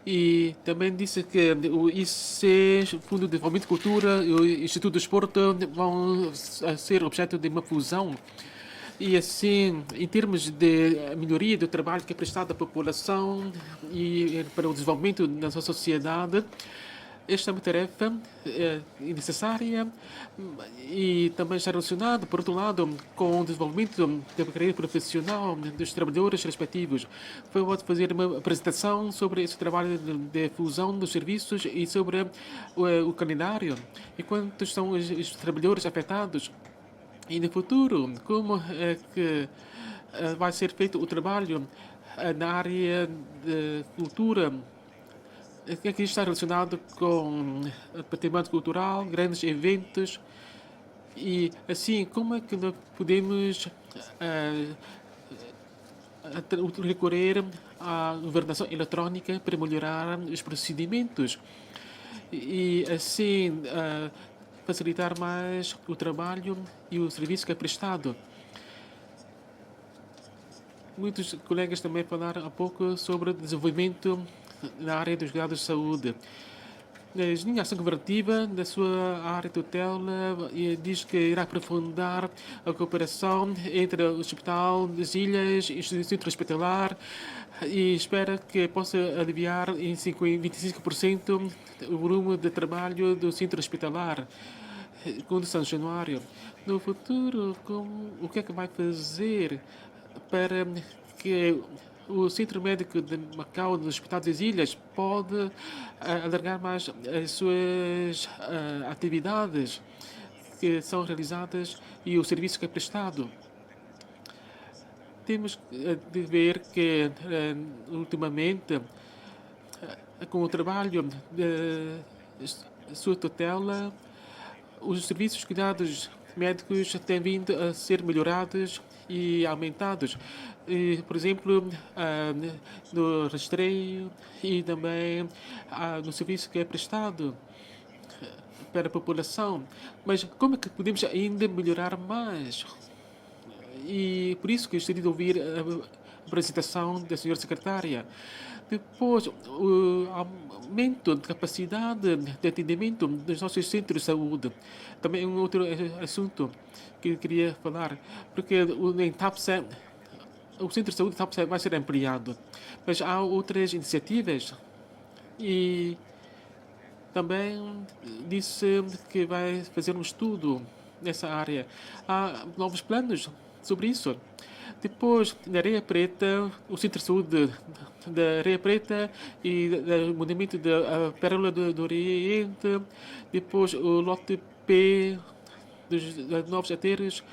E também disse que o IC, Fundo de Desenvolvimento de Cultura e o Instituto do Esporte vão ser objeto de uma fusão. E assim, em termos de melhoria do trabalho que é prestado à população e para o desenvolvimento da sua sociedade, esta é uma tarefa necessária e também está relacionada, por outro lado, com o desenvolvimento da carreira profissional dos trabalhadores respectivos. Vou fazer uma apresentação sobre esse trabalho de fusão dos serviços e sobre o calendário e quantos são os trabalhadores afetados. E no futuro, como é que vai ser feito o trabalho na área de cultura, que aqui está relacionado com patrimônio cultural, grandes eventos e assim como é que nós podemos recorrer à governação eletrónica para melhorar os procedimentos e assim facilitar mais o trabalho e o serviço que é prestado. Muitos colegas também falaram há pouco sobre o desenvolvimento na área dos cuidados de saúde. A linha ação governativa da sua área de tutela diz que irá aprofundar a cooperação entre o Hospital das Ilhas e o Centro Hospitalar e espera que possa aliviar em 25% o volume de trabalho do Centro Hospitalar com São Januário. No futuro, o que é que vai fazer para que o Centro Médico de Macau, no Hospital das Ilhas, pode alargar mais as suas atividades que são realizadas e o serviço que é prestado. Temos de ver que, ultimamente, com o trabalho de sua tutela, os serviços de cuidados médicos têm vindo a ser melhorados e aumentados. Por exemplo, no rastreio e também no serviço que é prestado para a população. Mas como é que podemos ainda melhorar mais? E por isso que gostaria de ouvir a apresentação da senhora secretária. Depois, o aumento de capacidade de atendimento dos nossos centros de saúde. Também um outro assunto que eu queria falar, porque em TAPSE, o centro de saúde de TAPSE vai ser ampliado, mas há outras iniciativas e também disse que vai fazer um estudo nessa área. Há novos planos sobre isso. Depois, na Areia Preta, o Centro de Saúde da Areia Preta e do Monumento da Pérola do Oriente. Depois, o lote P dos novos aterros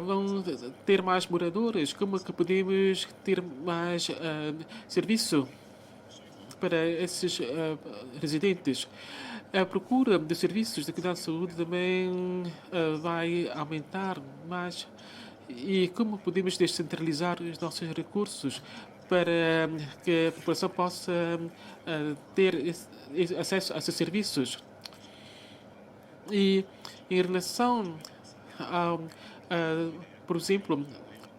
vão ter mais moradores. Como é que podemos ter mais serviço para esses residentes? A procura de serviços de cuidado de saúde também vai aumentar mais. E como podemos descentralizar os nossos recursos para que a população possa ter acesso a esses serviços? E em relação por exemplo,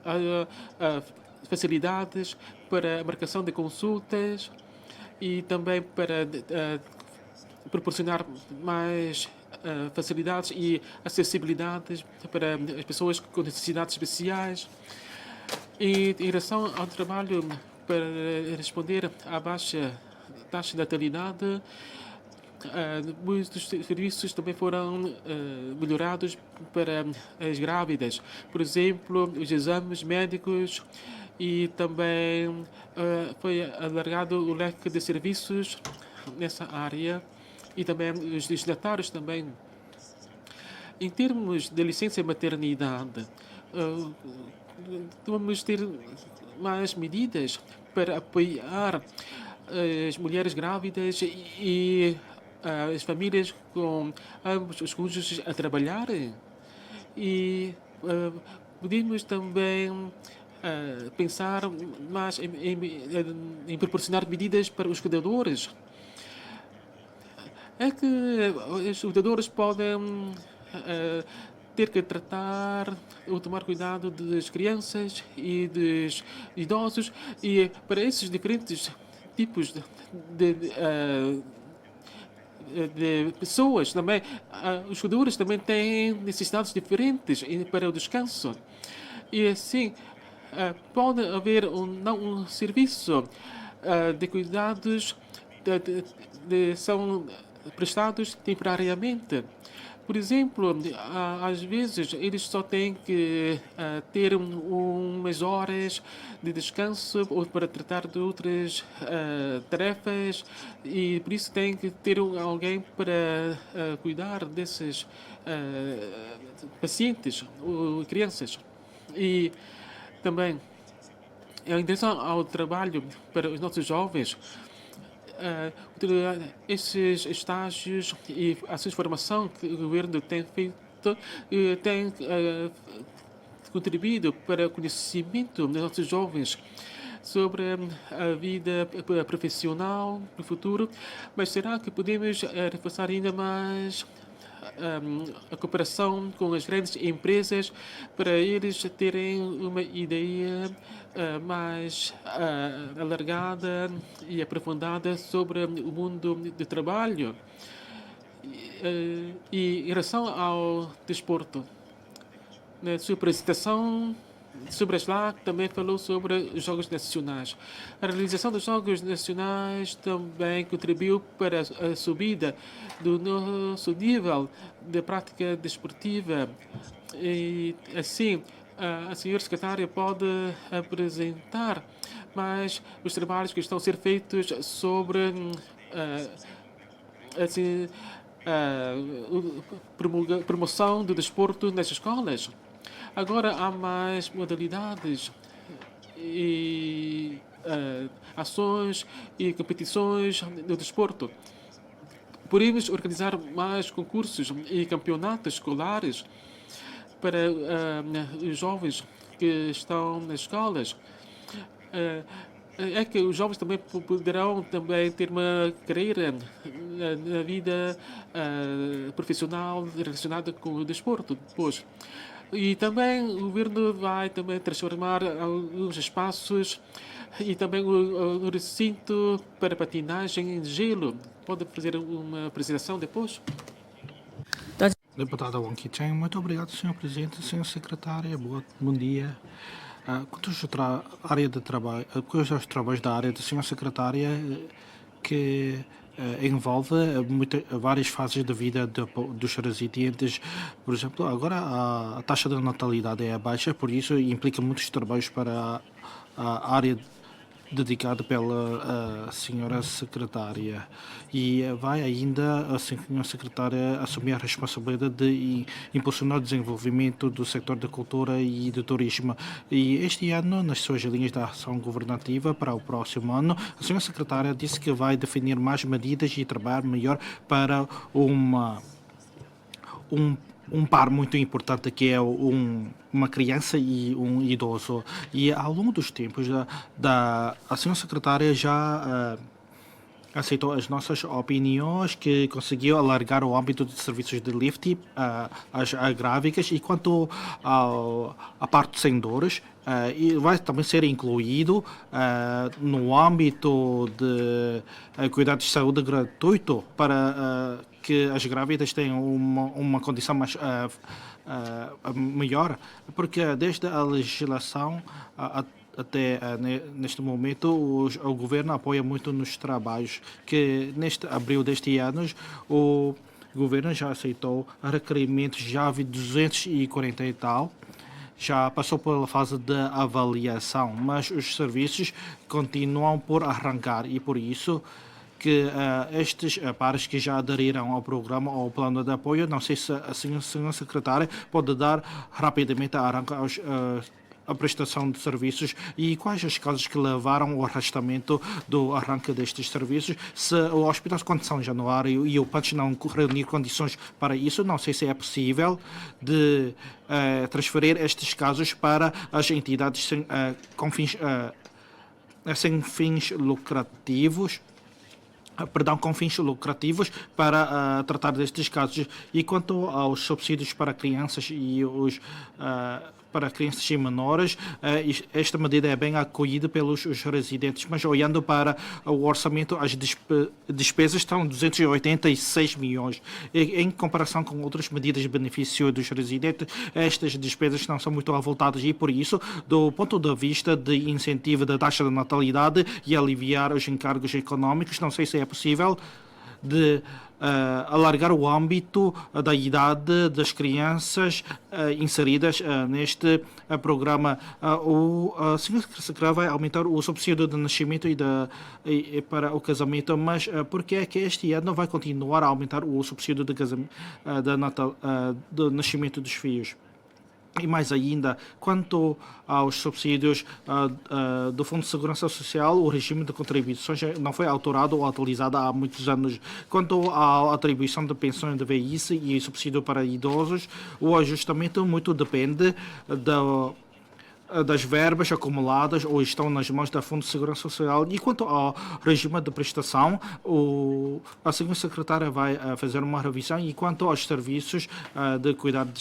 a facilidades para a marcação de consultas e também para proporcionar mais facilidades e acessibilidades para as pessoas com necessidades especiais. E em relação ao trabalho para responder à baixa taxa de natalidade, muitos serviços também foram melhorados para as grávidas. Por exemplo, os exames médicos e também foi alargado o leque de serviços nessa área e também os destinatários também. Em termos de licença maternidade, vamos ter mais medidas para apoiar as mulheres grávidas e as famílias com ambos os cônjuges a trabalharem. E podemos também pensar mais em proporcionar medidas para os cuidadores. É que os cuidadores podem ter que tratar ou tomar cuidado das crianças e dos idosos, e para esses diferentes tipos de pessoas também, os cuidadores também têm necessidades diferentes para o descanso. E assim, pode haver um serviço de cuidados são prestados temporariamente. Por exemplo, às vezes eles só têm que ter umas horas de descanso ou para tratar de outras tarefas, e por isso tem que ter alguém para cuidar desses pacientes ou crianças. E também, em direção ao trabalho para os nossos jovens, esses estágios e ações de formação que o governo tem feito têm contribuído para o conhecimento dos nossos jovens sobre a vida profissional no futuro. Mas será que podemos reforçar ainda mais a cooperação com as grandes empresas para eles terem uma ideia mais alargada e aprofundada sobre o mundo do trabalho? E em relação ao desporto, na sua apresentação sobre a SLAC também falou sobre os Jogos Nacionais. A realização dos Jogos Nacionais também contribuiu para a subida do nosso nível de prática desportiva. E assim, a senhora secretária pode apresentar mas os trabalhos que estão a ser feitos sobre assim, promoção do desporto nas escolas. Agora há mais modalidades e ações e competições do desporto. Podemos organizar mais concursos e campeonatos escolares para os jovens que estão nas escolas. É que os jovens também poderão também ter uma carreira na vida profissional relacionada com o desporto depois. E também o governo vai também transformar alguns espaços e também o recinto para patinagem em gelo. Pode fazer uma apresentação depois? Deputada Wong Ki-cheng, muito obrigado, Sr. Presidente, Sr. Secretária, bom dia. Quanto aos trabalhos da área da Sra. Secretária, que envolve várias fases da vida dos residentes. Por exemplo, agora a taxa de natalidade é baixa, por isso implica muitos trabalhos para a área dedicada pela senhora secretária, e vai ainda a senhora secretária assumir a responsabilidade de impulsionar o desenvolvimento do setor da cultura e do turismo. E este ano, nas suas linhas de ação governativa para o próximo ano, a senhora secretária disse que vai definir mais medidas e trabalhar melhor para um par muito importante, que é uma criança e um idoso. E ao longo dos tempos, a senhora secretária já aceitou as nossas opiniões, que conseguiu alargar o âmbito de serviços de lift às grávidas, e quanto à parte sem dores, e vai também ser incluído no âmbito de cuidados de saúde gratuito para que as grávidas tenham uma condição mais melhor, porque desde a legislação até neste momento o governo apoia muito nos trabalhos, que neste abril deste ano o governo já aceitou requerimentos já de 240 e tal, já passou pela fase de avaliação, mas os serviços continuam por arrancar, e por isso que estes pares que já aderiram ao programa ou ao plano de apoio, não sei se a senhora secretária pode dar rapidamente a arranque a prestação de serviços, e quais as causas que levaram ao arrastamento do arranque destes serviços. Se o Hospital de Condição de Januário e o PANCH não reunir condições para isso, não sei se é possível de transferir estes casos para as entidades sem fins lucrativos, com fins lucrativos, para tratar destes casos. E quanto aos subsídios para crianças e para crianças e menores, esta medida é bem acolhida pelos residentes, mas olhando para o orçamento, as despesas estão 286 milhões. Em comparação com outras medidas de benefício dos residentes, estas despesas não são muito avultadas, e por isso, do ponto de vista de incentivo da taxa de natalidade e aliviar os encargos económicos, não sei se é possível de alargar o âmbito da idade das crianças inseridas neste programa. O senhor secretário vai aumentar o subsídio de nascimento e para o casamento, mas por que é que este ano vai continuar a aumentar o subsídio de nascimento dos filhos? E mais ainda, quanto aos subsídios do Fundo de Segurança Social, o regime de contribuições não foi alterado ou atualizado há muitos anos. Quanto à atribuição de pensões de velhice e subsídio para idosos, o ajustamento muito depende das verbas acumuladas ou estão nas mãos da Fundo de Segurança Social. E quanto ao regime de prestação, a senhora secretária vai fazer uma revisão. E quanto aos serviços de cuidado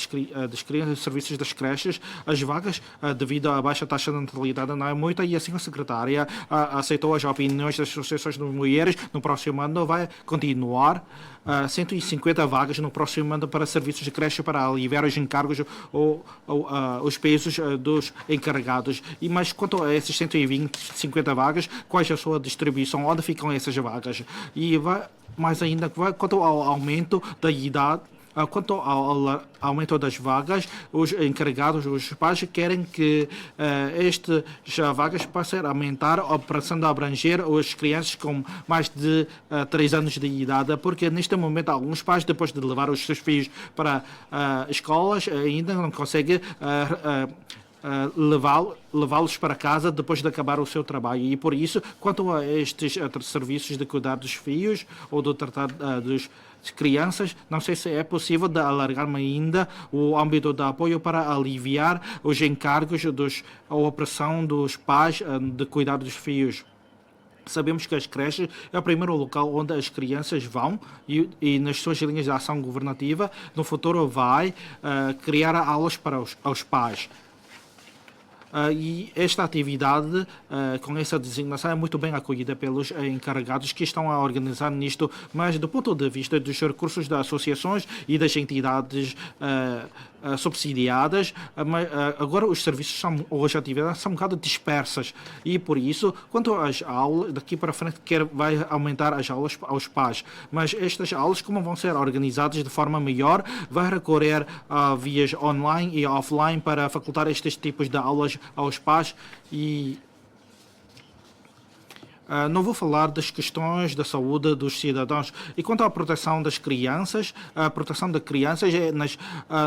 das crianças, serviços das creches, as vagas, devido à baixa taxa de natalidade, não é muita, e a senhora secretária aceitou as opiniões das associações de mulheres. No próximo ano vai continuar 150 vagas no próximo ano para serviços de creche, para aliviar os encargos ou os pesos dos encarregados. Mas quanto a esses 150 vagas, quais a sua distribuição, onde ficam essas vagas? E mais ainda, quanto ao aumento da idade Quanto ao aumento das vagas, os encarregados, os pais querem que estas vagas passem a aumentar, passando a abranger as crianças com mais de 3 anos de idade, porque neste momento alguns pais, depois de levar os seus filhos para escolas, ainda não conseguem levá-los para casa depois de acabar o seu trabalho. E por isso, quanto a estes serviços de cuidar dos filhos ou de tratar dos crianças, não sei se é possível de alargar ainda o âmbito de apoio para aliviar os encargos a opressão dos pais de cuidar dos filhos. Sabemos que as creches é o primeiro local onde as crianças vão e nas suas linhas de ação governativa, no futuro vai criar aulas para os pais. E esta atividade, com essa designação, é muito bem acolhida pelos encarregados que estão a organizar nisto, mas do ponto de vista dos recursos das associações e das entidades subsidiadas, agora os serviços ou as atividades são um bocado dispersas e por isso, quanto às aulas, daqui para frente vai aumentar as aulas aos pais, mas estas aulas, como vão ser organizadas de forma melhor, vai recorrer a vias online e offline para facultar estes tipos de aulas aos pais e não vou falar das questões da saúde dos cidadãos. E quanto à proteção das crianças, a proteção de crianças,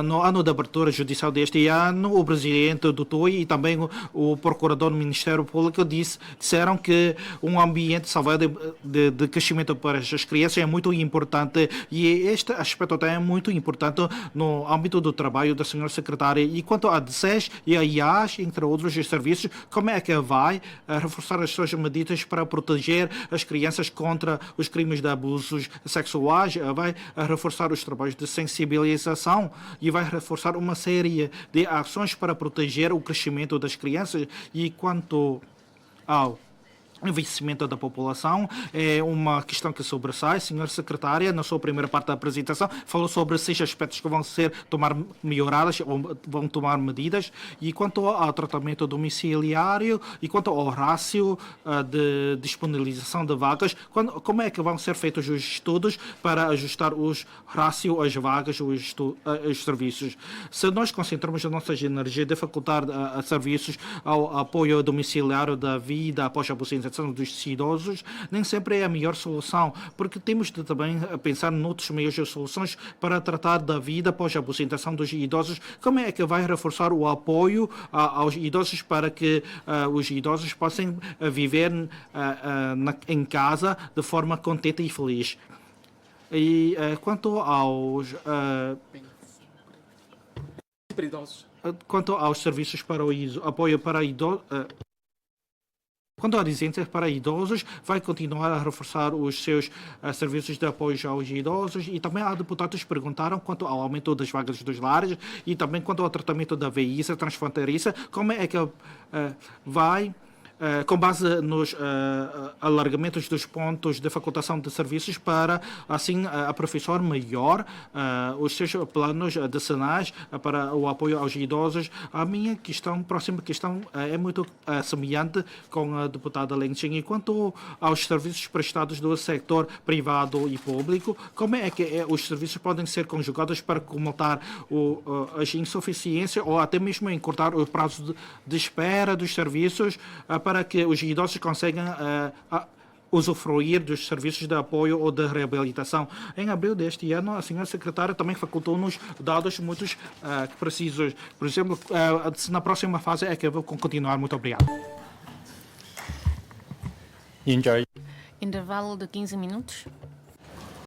no ano de abertura judicial deste ano, o presidente do TUI e também o procurador do Ministério Público disseram que um ambiente saudável de crescimento para as crianças é muito importante e este aspecto também é muito importante no âmbito do trabalho da senhora secretária. E quanto à DSES e a IAS, entre outros serviços, como é que vai reforçar as suas medidas para proteger as crianças contra os crimes de abusos sexuais, vai reforçar os trabalhos de sensibilização e vai reforçar uma série de ações para proteger o crescimento das crianças. E quanto ao envelhecimento da população, é uma questão que sobressai. A senhora secretária, na sua primeira parte da apresentação, falou sobre 6 aspectos que vão ser melhorados ou vão tomar medidas. E quanto ao tratamento domiciliário e quanto ao rácio de disponibilização de vagas, como é que vão ser feitos os estudos para ajustar os rácio, as vagas, os serviços? Se nós concentramos as nossas energias de facultar serviços ao apoio domiciliário da vida após a aposentação dos idosos, nem sempre é a melhor solução, porque temos de também pensar noutros meios de soluções para tratar da vida após a aposentação dos idosos. Como é que vai reforçar o apoio aos idosos para que os idosos possam viver em casa de forma contente e feliz? E quanto aos serviços para o apoio para idosos, quanto à residência para idosos, vai continuar a reforçar os seus serviços de apoio aos idosos e também há deputados que perguntaram quanto ao aumento das vagas dos lares e também quanto ao tratamento da velhice transfronteiriça, como é que vai com base nos alargamentos dos pontos de facultação de serviços para, assim, aperfeiçoar melhor os seus planos decenais para o apoio aos idosos. A minha próxima questão é muito semelhante com a deputada Lenching. E quanto aos serviços prestados do setor privado e público, como é que os serviços podem ser conjugados para comatar as insuficiências ou até mesmo encurtar o prazo de espera dos serviços para que os idosos consigam usufruir dos serviços de apoio ou de reabilitação. Em abril deste ano, a senhora secretária também facultou-nos dados muito precisos. Por exemplo, na próxima fase é que eu vou continuar. Muito obrigado. Intervalo Intervalo de 15 minutos.